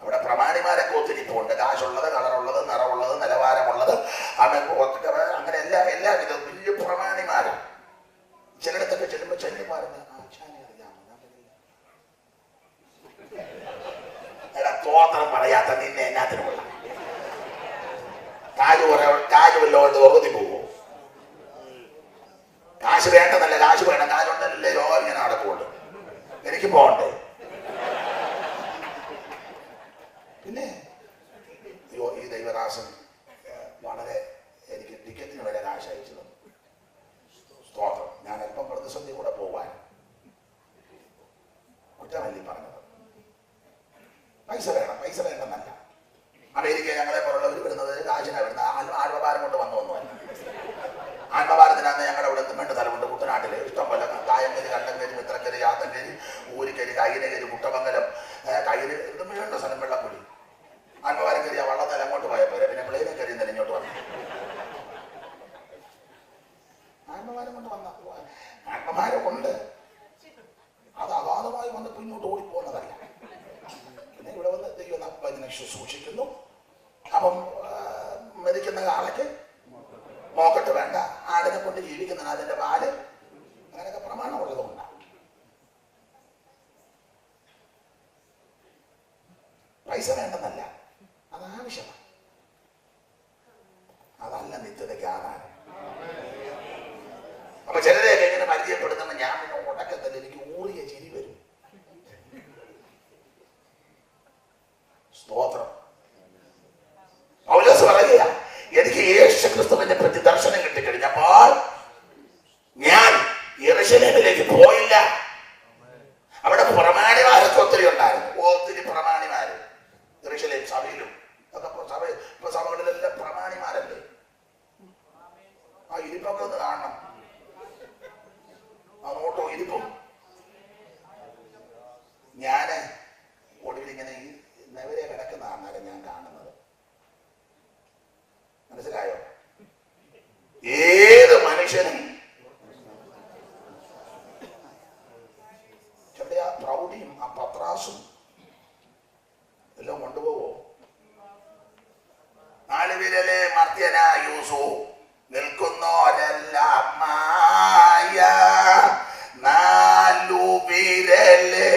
അവിടെ പ്രമാണിമാരൊക്കെ ഒത്തിരിപ്പുണ്ട്. കാശുള്ളത്, കളറുള്ളത്, നിറമുള്ളത്, നിലവാരമുള്ളത്, അങ്ങനെ എല്ലാവിധ വലിയ പ്രമാണിമാരാണ്. ചിലയിടത്തൊക്കെ ചെല്ലുമ്പോൾ ചെല്ലുമാരുന്ന് ആശാനെ അറിയാമോ? തോത്രം പറയാത്ത നിന്നെ എന്നാത്തിനുള്ള കാശ് വല്ലോണ്ട് ഉറത്തി പോകുമോ? കാശ് വേണ്ടെന്നല്ല, കാശ് വേണം. കാശുണ്ടല്ലേ യോഗം ഇങ്ങനെ നടക്കുള്ളൂ. എനിക്ക് പോകണ്ടേ? പിന്നെ ഈ ദൈവദാസൻ വളരെ എനിക്ക് ടിക്കറ്റിന് വരെ കാശ് അയച്ചു തന്നു. സ്തോത്രം. ഞാൻ അല്പം പ്രതിസന്ധി കൂടെ പോവാൻ കുറ്റമല്ലി പറഞ്ഞത്. പൈസ വേണ്ടെന്നല്ല. അമേരിക്ക ഞങ്ങളെ പോലുള്ളവർ വരുന്നത് കാശിനാണ് വരുന്നത്. ആത്മഭാരം കൊണ്ട് വന്നൊന്നുമല്ല. ആത്മഭാരത്തിനാണ് ഞങ്ങളുടെ ഇവിടെ വേണ്ട സ്ഥലമുണ്ട്. കുട്ടനാട്ടിൽ ഇഷ്ടം പോലെ കായംകരി, കണ്ടങ്കരി, മിത്രക്കരി, ചാത്തങ്കരി, ഊരിക്കരി, കൈനകരി, കുട്ടമംഗലം, കയ്യില് ഇതും വേണ്ട സ്ഥലം. വെള്ളക്കുടി ആത്മഭാരം കരി ആ വള്ളത്തിൽ അങ്ങോട്ട് പോയപ്പോൾ പിന്നെ പ്ലെയിനെ കരി തന്നെ ഇങ്ങോട്ട് വന്നു. ആത്മഭാരം കൊണ്ട് വന്ന ആത്മഭാരം കൊണ്ട് അത് അഗാധമായി വന്നപ്പോൾ ഇങ്ങോട്ട് ഓടിപ്പോകുന്നതല്ല. പിന്നെ ഇവിടെ വന്ന് ദൈവം ഇതിനെ ശുശ്രൂഷിക്കുന്നു. അപ്പം മരിക്കുന്ന ആളൊക്കെ നോക്കട്ട് വേണ്ട, ആടിനെ കൊണ്ട് ജീവിക്കുന്ന അതിന്റെ പാല്, അങ്ങനെയൊക്കെ പ്രമാണമുള്ളതുകൊണ്ടാണ്. പൈസ വേണ്ടെന്നല്ല, അത് ആവശ്യമാണ്. അതല്ല നിത്യതയ്ക്ക് ആധാരം. അപ്പൊ ചിലരെയൊക്കെ ഇങ്ങനെ പരിചയപ്പെടുത്തുമ്പോൾ ഞാൻ പിന്നെ ഉടക്കത്തിൽ എനിക്ക് ഊറിയ ചിരി വരും. സ്തോത്രം. പൗലോസ് പറയുക, എനിക്ക് യേശു ക്രിസ്തുവിനെ പറ്റി ദർശനം കിട്ടിക്കഴിഞ്ഞപ്പോൾ ഞാൻ യെരൂശലേമിലേക്ക് പോയില്ല. അവിടെ പ്രമാണിമാരൊക്കെ ഒത്തിരി ഉണ്ടായിരുന്നു. ഒത്തിരി പ്രമാണിമാര് യെരൂശലേം സഭയിലും ഒക്കെ. സഭകളിലെല്ലാം പ്രമാണിമാരല്ലേ. ആ ഇരിപ്പൊക്കെ ഒന്ന് കാണണം. ആ നോട്ടോ ഇരിപ്പും. ഞാന് ഒടുവിൽ ഇങ്ങനെ ഈ നെവരെ കിടക്കുന്നതാണ് ഞാൻ കാണുന്നത്. മനസ്സിലായോ? ഏത് മനുഷ്യനും ചെറിയ പ്രൗഢിയും ആ പത്രാസും എല്ലാം കൊണ്ടുപോവോ? 4 വിരലെ മർത്യനായൂസു നിൽക്കുന്നോരെല്ലാം മായ, 4 വിരലെ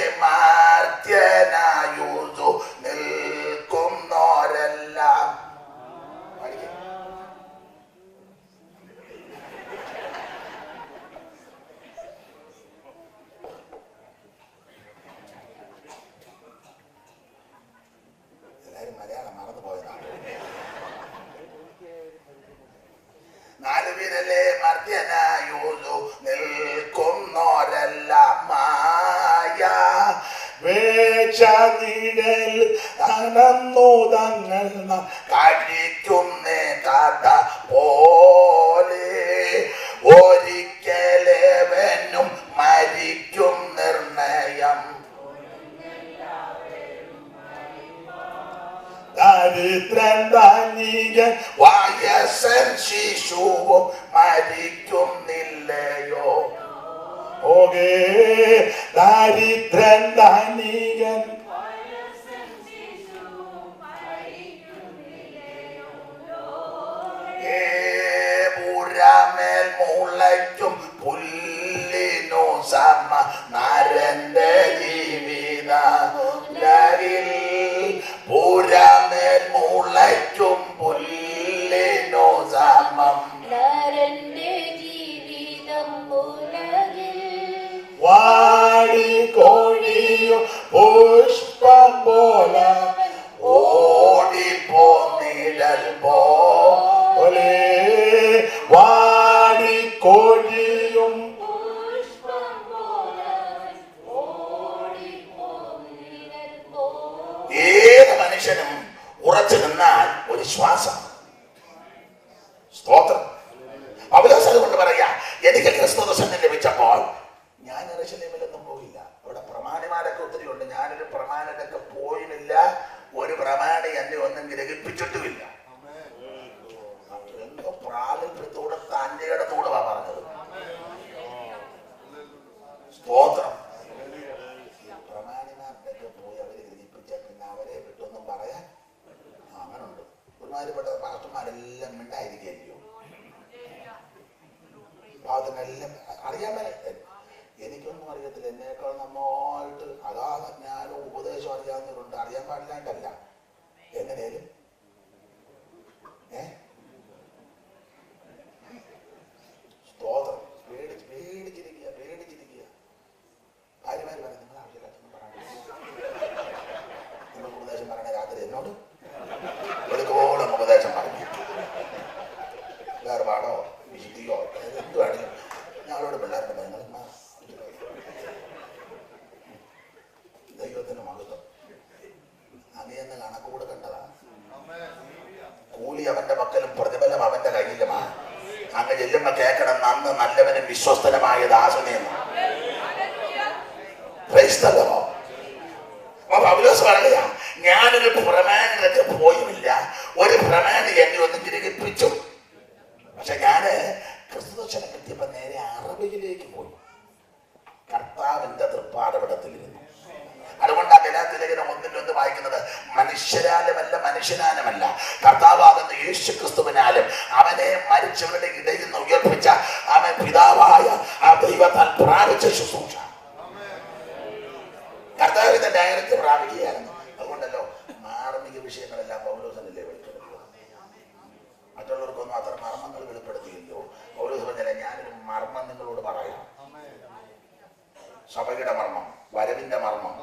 നിഴൽ അനന്നു തങ്ങൾ കഴിക്കുന്നേ കഥ പോലെ ഒരിക്കലേവനും മരിക്കും നിർണയം. ദരിദ്രൻ ധനികൻ വയസ്സൻ ശിശുവും മരിക്കുന്നില്ലയോ? ഓകേ ദരിദ്രൻ ധനികൻ പുരമേൽ മുളയ്ക്കും പുല്ലിനു സമ നരന്റെ ജീവിത പുരമേൽ മുളയ്ക്കും പുല്ലിനു സമം നരന്റെ ജീവിതം ഉലകിൽ വാടിക്കൊഴിയും പുഷ്പം പോലെ ഓടിപ്പോന്നിടൽ പോലെ വാടിക്കൊഴിയും പുഷ്പം പോലെ ഓടിപ്പോന്നിടൽ പോലെ. ഏത് മനുഷ്യനും ഉറച്ചു നിന്നാൽ ഒരു ശ്വാസം. സ്തോത്രം. പൗലോസ് അതുകൊണ്ട് പറയാ, എനിക്ക് ക്രിസ്തുദർശനം ലഭിച്ചപ്പോൾ ഞാൻ യെരൂശലേമിലൊന്നും പോയില്ല. അവിടെ പ്രമാണിമാരൊക്കെ ഒത്തിരി ഉണ്ട്. ഞാനൊരു പ്രമാണിനൊക്കെ പോയില്ല. ഒരു പ്രമാണി എന്നെ ഒന്നും ഗ്രഹിപ്പിച്ചിട്ടുമില്ല. എന്തോ പ്രാഗൽഭ്യത്തോടെ തന്റെയിടത്തോടെ പറഞ്ഞത്. സ്തോത്രം. പ്രമാണിമാർക്കൊക്കെ പോയി അവരെ ഗ്രഹിപ്പിച്ച പിന്നെ അവരെ വിട്ടൊന്നും പറയാൻ അങ്ങനുണ്ട്. ഒരുമാതിരിപ്പെട്ട പാസ്റ്റർമാരെല്ലാം മിണ്ടായിരിക്കുകയോ അതിനെല്ലാം അറിയാൻ മേലെ. എനിക്കൊന്നും അറിയത്തില്ല. എന്നേക്കാൾ നന്നായിട്ട് അതാത് ജ്ഞാനവും ഉപദേശവും അറിയാവുന്നവരുണ്ട്. അറിയാൻ പാടില്ലാണ്ടല്ല. എങ്ങനെയാലും സ്തോത്രം. പേടിച്ചിരിക്കുക. ഭാര്യമാര് പറയും, നിങ്ങൾ ആവശ്യമില്ലാത്തൊന്നും പറയാൻ നിങ്ങൾ ഉപദേശം പറയണ രാത്രി എന്നോട് ഒരുക്കോളം ഉപദേശം പറഞ്ഞു. വേർപാടോ വിശുദ്ധിയോ എന്തുവാണെങ്കിലും ഞങ്ങളോട് പിള്ളേരുടെ നിങ്ങൾ ദൈവത്തിന് മഹത്വം. അങ്ങയെന്ന് കണക്ക് കൊടുക്കേണ്ടതാണ്. കൂലി അവന്റെ പക്കലും പ്രതിഫലം അവന്റെ കയ്യിലുമാണ്. അങ്ങ് ചെല്ലുമ്പോ കേൾക്കണം, നന്ന് നല്ലവനും വിശ്വസ്തനുമായ ദാസനെന്ന്. പൗലോസ് പറയുക, ഞാനൊരു പ്രമാണിലൊക്കെ പോയുമില്ല. ഒരു പ്രമാണി എന്നെ ഒന്നും ഗ്രഹിപ്പിച്ചു. പക്ഷെ ഞാന് ക്രിസ്തുദർശനം കിട്ടിയപ്പോ നേരെ അറബിയിലേക്ക് പോയി. കർത്താവിന്റെ തൃപ്പാദപീഠത്തിലിരുന്നു. അതുകൊണ്ടാണ് ഗലാത്യലേഖനം 1:1 വായിക്കുന്നത്, മനുഷ്യരാലുമല്ല മനുഷ്യനാലുമല്ല കർത്താവാകുന്ന യേശു ക്രിസ്തുവിനാലും അവനെ മരിച്ചവരുടെ ഇടയിൽ നിന്ന് ഉയർപ്പിച്ച അവൻ പിതാവായ ആ ദൈവത്താൽ പ്രാപിച്ച ശുശ്രൂഷ കർത്താവിന്റെ ഡയറക്റ്റ് പ്രാപിക്കുകയായിരുന്നു. അതുകൊണ്ടല്ലോ മാർമിക വിഷയങ്ങളെല്ലാം പൗലോസനല്ലേ വെളിപ്പെടുത്തുക. മറ്റുള്ളവർക്കൊന്നും അത്ര മർമ്മങ്ങൾ വെളിപ്പെടുത്തിയില്ലോ. പൗലോസ് പറഞ്ഞാൽ ഞാനൊരു മർമ്മം നിങ്ങളോട് പറയാം. സഭയുടെ മർമ്മം, വരവിന്റെ മർമ്മം,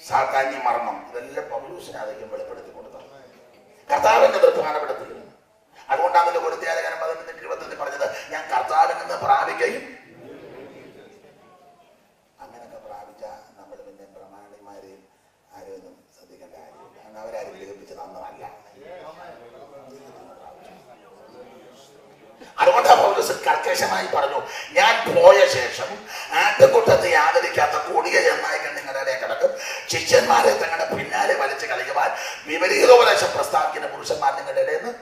സാത്താന്യ മർമ്മം, ഇതെല്ലാം പൗലോസിനെ അധികം വെളിപ്പെടുത്തി കൊടുത്തത് കർത്താവിന്റെ പ്രധാനപ്പെടുത്തി. അതുകൊണ്ടാണ് കൊരിന്ത്യലേഖനം 11:21 പറഞ്ഞത്, ഞാൻ കർത്താവിൽ നിന്ന് പ്രാപിക്കുകയും. അങ്ങനെയൊക്കെ പ്രാപിച്ച നമ്മൾ പിന്നെ പ്രമാണിമാരെയും ആരെയൊന്നും ശ്രദ്ധിക്കേണ്ട കാര്യമില്ല. കാരണം അവരാരും ഗ്രഹിപ്പിച്ച് തന്നതല്ല. അതുകൊണ്ടാണ് പൗലോസ് കർക്കശമായി പറഞ്ഞു, ഞാൻ പോയ ശേഷം ആട്ടുകൂട്ടത്തെ ആദരിക്കാത്ത കൊടിയ ചെന്നായികൾ നിങ്ങളുടെ ഇടയിൽ കിടക്കും. ശിഷ്യന്മാരെ തങ്ങളുടെ പിന്നാലെ വലിച്ചു കളയുവാൻ വിപരീതോപദേശം പ്രസ്താവിക്കുന്ന പുരുഷന്മാർ നിങ്ങളുടെ ഇടയിൽ നിന്ന്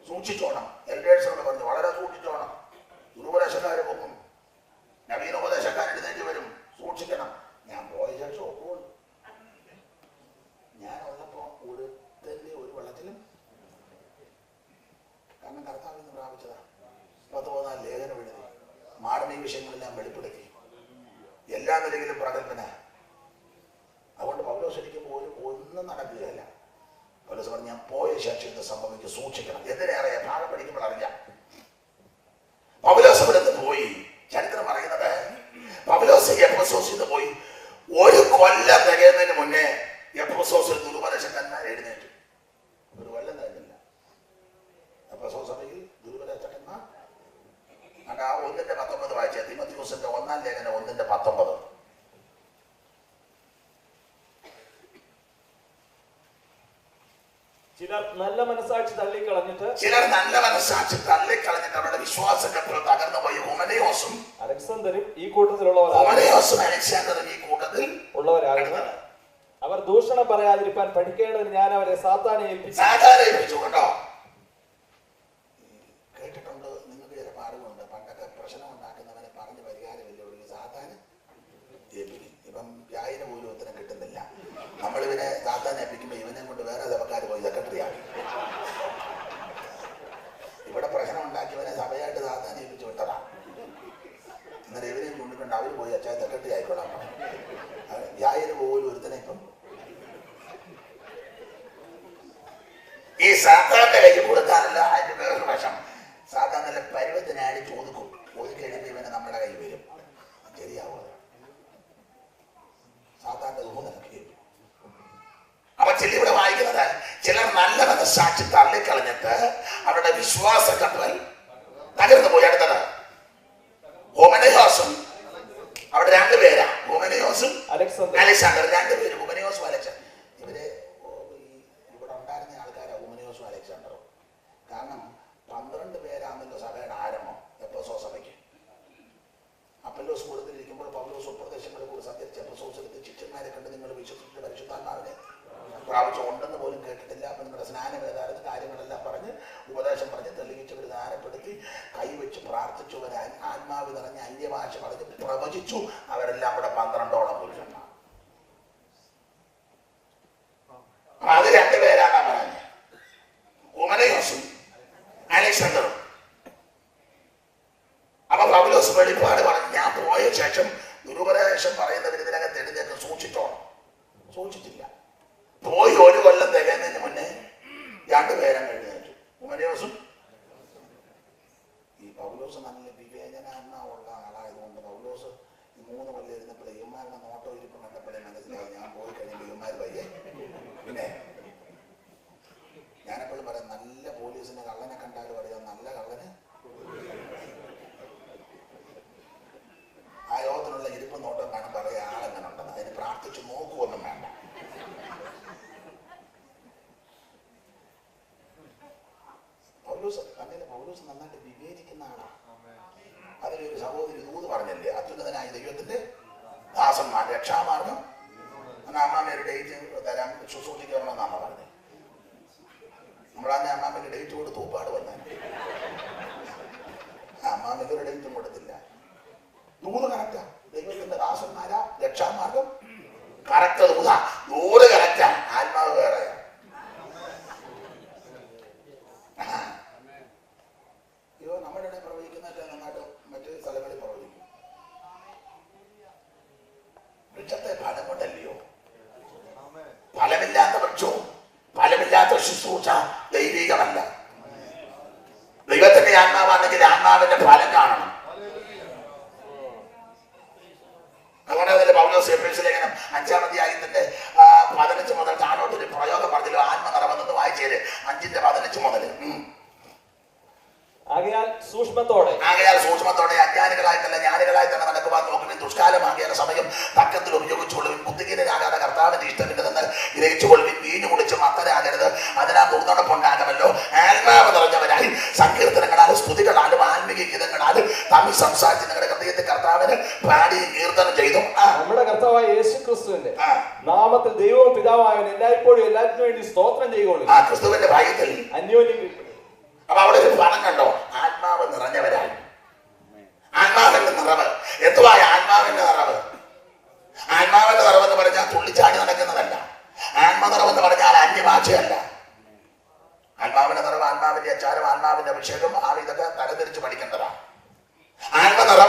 സൂക്ഷിച്ചോണം. എൽഡേഴ്സിനോട് പറഞ്ഞു, വളരെ സൂക്ഷിച്ചോണം. ദുരുപദേശക്കാർ പോകും, നവീനോപദേശക്കാർ എഴുന്നേറ്റ് വരും, സൂക്ഷിക്കണം. ഞാൻ പോയ ശേഷം ഒപ്പോൾ ഞാനുള്ളപ്പോ ഒരുത്തന്റെ ഒരു വെള്ളത്തിലും, കാരണം കർത്താവിൽ നിന്ന് പ്രാപിച്ചതാ. 14 ലേഖനം എഴുതി, മാർമിക വിഷയങ്ങളെല്ലാം വെളിപ്പെടുത്തി, എല്ലാ നിലയിലും പ്രഗത്ഭന. അതുകൊണ്ട് പൗലോസ് ഇരിക്കുമ്പോൾ ഒന്നും നടക്കുകയല്ല. പൗലോസ് പറഞ്ഞു, ഞാൻ പോയ ശേഷം ഇത് സംഭവിക്കും, സൂക്ഷിക്കണം. എന്തിനേറിയാം, ഭാഗം പഠിക്കുമ്പോൾ അറിയാം. പൗലോസ് ഇവിടുന്ന് പോയി. ചരിത്രം പറയുന്നത് പൗലോസ് എഫെസോസിൽ നിന്ന് പോയി 1 കൊല്ലം തികയുന്നതിന് മുന്നേ എഫെസോസിൽ ദുരുപദേശക്കാരന്മാർ എഴുന്നേറ്റു. 1 കൊല്ലം കഴിഞ്ഞില്ല. എഫെസോസ് സഭയിൽ ദുരുപദേശകന്മാർ. ആ 1:19 വായിച്ച തിമോഥെയോസിന്റെ 1-ാം ലേഖനം 1:19. ചിലർ നല്ല മനസാക്ഷി തള്ളിക്കളഞ്ഞിട്ട് ചിലർ നല്ല മനസ്സാക്ഷി തള്ളിക്കളഞ്ഞിട്ട് അവരുടെ വിശ്വാസത്തിൽ തകർന്നു പോയി. ഹുമനയോസും അലക്സാണ്ടറും ഈ കൂട്ടത്തിലുള്ളവരാണ് ഹുമനയോസും അലക്സാണ്ടറും ഈ കൂട്ടത്തിൽ ഉള്ളവരാകുന്നു. അവർ ദൂഷണം പറയാതിരിക്കാൻ പഠിക്കേണ്ടതിന് ഞാൻ അവരെ സാത്താനെ ഏൽപ്പിച്ചു. സാധാരണ ഏൽപ്പിച്ചു. കേട്ടോ, കേട്ടിട്ടുണ്ട്. നിങ്ങൾക്ക് ചില പാടുകളുണ്ട്. പണ്ടൊക്കെ പ്രശ്നം ഉണ്ടാക്കുന്നവനെ പറഞ്ഞ് പരിഹാരമില്ല, സാധാരണ ഏൽപ്പിക്കും. ഇപ്പം 1000 പോലും ഉത്തരം കിട്ടുന്നില്ല. നമ്മളിവനെ സാധാരണ ഏൽപ്പിക്കുമ്പോൾ ഇവനെ കൊണ്ട് വേറെ സഭക്കാർ പോയി സെക്രട്ടറി ആക്കി. ഇവിടെ പ്രശ്നം ഉണ്ടാക്കിയവനെ സഭയായിട്ട് സാധാരണ ഏൽപ്പിച്ചു വിട്ടതാ. എന്നാൽ ഇവരെയും കൊണ്ടിട്ടുണ്ട് അവർ പോയി അച്ഛാ സെക്രട്ടറി ആയിക്കോളാം. 1000 പോലും ഒരുത്തനെ ഇപ്പം ഈ സാധാരണ കയ്യിൽ കൊടുക്കാനല്ല. അതിന്റെ വേറൊരു വശം, സാധാരണ പരുവത്തിനായി ചോദിക്കും. ഒതുക്കി കഴിയുമ്പോൾ ഇവനെ നമ്മുടെ കൈ വരും. ശരിയാവോ? സാധാരണ അപ്പൊ ഇവിടെ വായിക്കുന്നത്, ചിലർ നല്ല മനസ്സാക്ഷി തള്ളിക്കളഞ്ഞിട്ട് അവരുടെ വിശ്വാസ കപ്പൽ തകർന്നു പോയി. അടുത്തത് ഹുമനയോസും. അവിടെ 2 പേരാ, ഹുമനയോസും അലക്സാണ്ടർ. 2 പേര്, ഹുമനയോസും അലക്സാണ്ടർ. ഇവര് ഇവിടെ ഉണ്ടായിരുന്ന ആൾക്കാരാ ഹുമനയോസും അലക്സാണ്ടറും. കാരണം 12 പേരാണല്ലോ സഭയുടെ ആരംഭം എപ്പസോ സഭയ്ക്ക്. അപ്പല്ലോസ് കൂടുതലിരിക്കുമ്പോൾ പൗലോസ് ഉപദേശങ്ങളെ കൂടി സഞ്ചരിച്ച എപ്പസോസിലെത്തി ശിഷ്യന്മാരെ കണ്ട് നിങ്ങൾ വിശ്വസിച്ചിട്ട് പരിശുദ്ധാത്മാവിനെ പ്രാപിച്ചു ഉണ്ടെന്ന് പോലും കേട്ടിട്ടില്ല. അപ്പൊ നിങ്ങളുടെ സ്നാനം ഏതായിരുന്നു കാര്യങ്ങളെല്ലാം പറഞ്ഞ് ഉപദേശം പറഞ്ഞ് തെളിയിച്ചവർ ധാരപ്പെടുത്തി കൈവച്ച് പ്രാർത്ഥിച്ചവരെ ആത്മാവ് നിറഞ്ഞ് അന്യഭാഷ പറഞ്ഞ് പ്രവചിച്ചു. അവരെല്ലാം ഇവിടെ 12ഓളം പുരുഷന്മാർ. അത് 2 പേരാണ് പറഞ്ഞത്, ഹുമനയോസും അലക്സാണ്ടറും. അപ്പൊ പൗലോസ് വെളിപ്പാട് പറഞ്ഞു, ഞാൻ പോയ ശേഷം ദുരുപദേശം പറയുന്നവർ ഇതിനകത്ത് എഴുന്നേറ്റ് സൂക്ഷിച്ചോണം. സൂക്ഷിച്ചില്ല. പോയി 1 കൊല്ലം തികയുന്നതിന് മുന്നേ 2 പേരും എഴുന്നേറ്റു, ഹുമനയോസും. ഈ പൗലോസ് നല്ല വിവേചനാത്മാവുള്ള ആളായതുകൊണ്ട് പൗലോസ് 3 കൊല്ലം ഇരുന്നപ്പോഴേ ഇവന്മാരുടെ നോട്ടോ ഇരിപ്പ് കണ്ടപ്പോഴേ മനസ്സിലായി, ഞാൻ പോയി കഴിയുമ്പോൾ ഇവന്മാർ വയ്യേ. പിന്നെ ഞാനെപ്പോഴും പറയാം, നല്ല പോലീസിന് കള്ളനെ കണ്ടാലും പറയാം നല്ല കള്ളന്. ആ യോഗത്തിനുള്ള ഇരിപ്പ് നോട്ടം കാണാൻ പറയാം ആളെങ്ങനെ ഉണ്ടെന്ന്. അതിന് പ്രാർത്ഥിച്ച് നോക്കുവൊന്നും വേണ്ട. പൗലോസ് നന്നായിട്ട് വിവേചിക്കുന്ന ആളാണ്. അതിലൊരു സഹോദരി ദൂത് പറഞ്ഞല്ലേ, അത്യുന്നതനായ ദൈവത്തിന്റെ ദാസന്മാർ രക്ഷാമാർഗം അമ്മാമ്മയുടെ ഡേറ്റ് തരാൻ ശുശ്രൂഷിക്കണമെന്നാണ് പറഞ്ഞത്. നമ്മളന്നെ അമ്മാമ്മയ്ക്ക് ഡേറ്റ് കൊടുത്ത് തൂപ്പാട് വന്നാൽ അമ്മാമ്മയ്ക്ക് ഒരു ഡേറ്റും കൊടുത്തില്ല. ദൂത് കറക്റ്റാ. ദൈവത്തിന്റെ ദാസന്മാരാ രക്ഷാമാർഗം കറക്റ്റ് ദൂതാ. ദൂത് കറക്റ്റാ. ആത്മാവ് വേറെ. അയ്യോ, നമ്മുടെ ഇടയിൽ പ്രവചിക്കുന്നതൊക്കെ നന്നായിട്ട് മറ്റു സ്ഥലങ്ങളിൽ പ്രവചിക്കും. വൃക്ഷത്തെ ഫലം കൊണ്ടല്ലയോ? ഫലമില്ലാത്ത വൃക്ഷവും ഫലമില്ലാത്ത ശുശ്രൂഷ ദൈവികമല്ല. ദൈവത്തിന്റെ ആത്മാവാണെങ്കിൽ ആത്മാവിന്റെ ഫലം കാണണം. അതുകൊണ്ട് അതിൽ പൗലോസ് എഫേസ്യ ലേഖനം 5-ാം അധ്യായത്തിന്റെ 15 മുതൽ താഴോട്ടൊരു പ്രയോഗം പറഞ്ഞല്ലോ, ആത്മനിറവെന്ന് വായിച്ചേര്. 5:15 മുതൽ. ആകയാൽ സൂക്ഷ്മത്തോടെ അജ്ഞാനികളായിട്ടല്ല ജ്ഞാനികളായി തന്നെ നടക്കുവാൻ നോക്കുവിൻ. ദുഷ്കാലമാകിയ സമയം തക്കത്തിൽ ഉപയോഗിച്ചുകൊള്ളുവിൻ. ബുദ്ധിഹീനരാകാതെ കർത്താവിന്റെ ഇഷ്ടമില്ലെന്ന് ഗ്രഹിച്ചുകൊള്ളുവിൻ. വീഞ്ഞു കുടിച്ച് മത്തരാകരുത്, അതിനാൽ ദുർനടപ്പുണ്ടാകുമല്ലോ. ആത്മാവ് നിറഞ്ഞവരായി സങ്കീർത്തനങ്ങളാലും സ്തുതികളാലും ആത്മീയ ഗീതങ്ങളാലും തമ്മിൽ സംസാരിച്ച് നിങ്ങളുടെ ഹൃദയത്തിൽ കർത്താവിന് പാടിയും കീർത്തനം ചെയ്തു. നമ്മുടെ കർത്താവായ യേശുക്രിസ്തുവിന്റെ നാമത്തിൽ ദൈവവും പിതാവായവൻ എല്ലായ്പ്പോഴും എല്ലാറ്റിനു വേണ്ടി സ്തോത്രം ചെയ്യുകയുള്ളൂ. ക്രിസ്തുവിന്റെ ഭയത്തിൽ അന്യോന്യം. അപ്പൊ അവിടെ ഒരു ഫലം കണ്ടോ? ആത്മാവ് നിറഞ്ഞവരായി. ആത്മാവിന്റെ നിറവ്. എന്തുവായ ആത്മാവിന്റെ നിറവ്? ആത്മാവിന്റെ നിറവെന്ന് പറഞ്ഞാൽ തുള്ളിച്ചാടി നടക്കുന്നതല്ല. ആത്മനിറവെന്ന് പറഞ്ഞാൽ അന്യഭാഷയല്ല. ആത്മാവിന്റെ നിറവ്, ആത്മാവിന്റെ അച്ചാരം, ആത്മാവിന്റെ അഭിഷേകം, ഇതൊക്കെ തരംതിരിച്ച് പഠിക്കേണ്ടതാണ്. ആത്മനിറവ്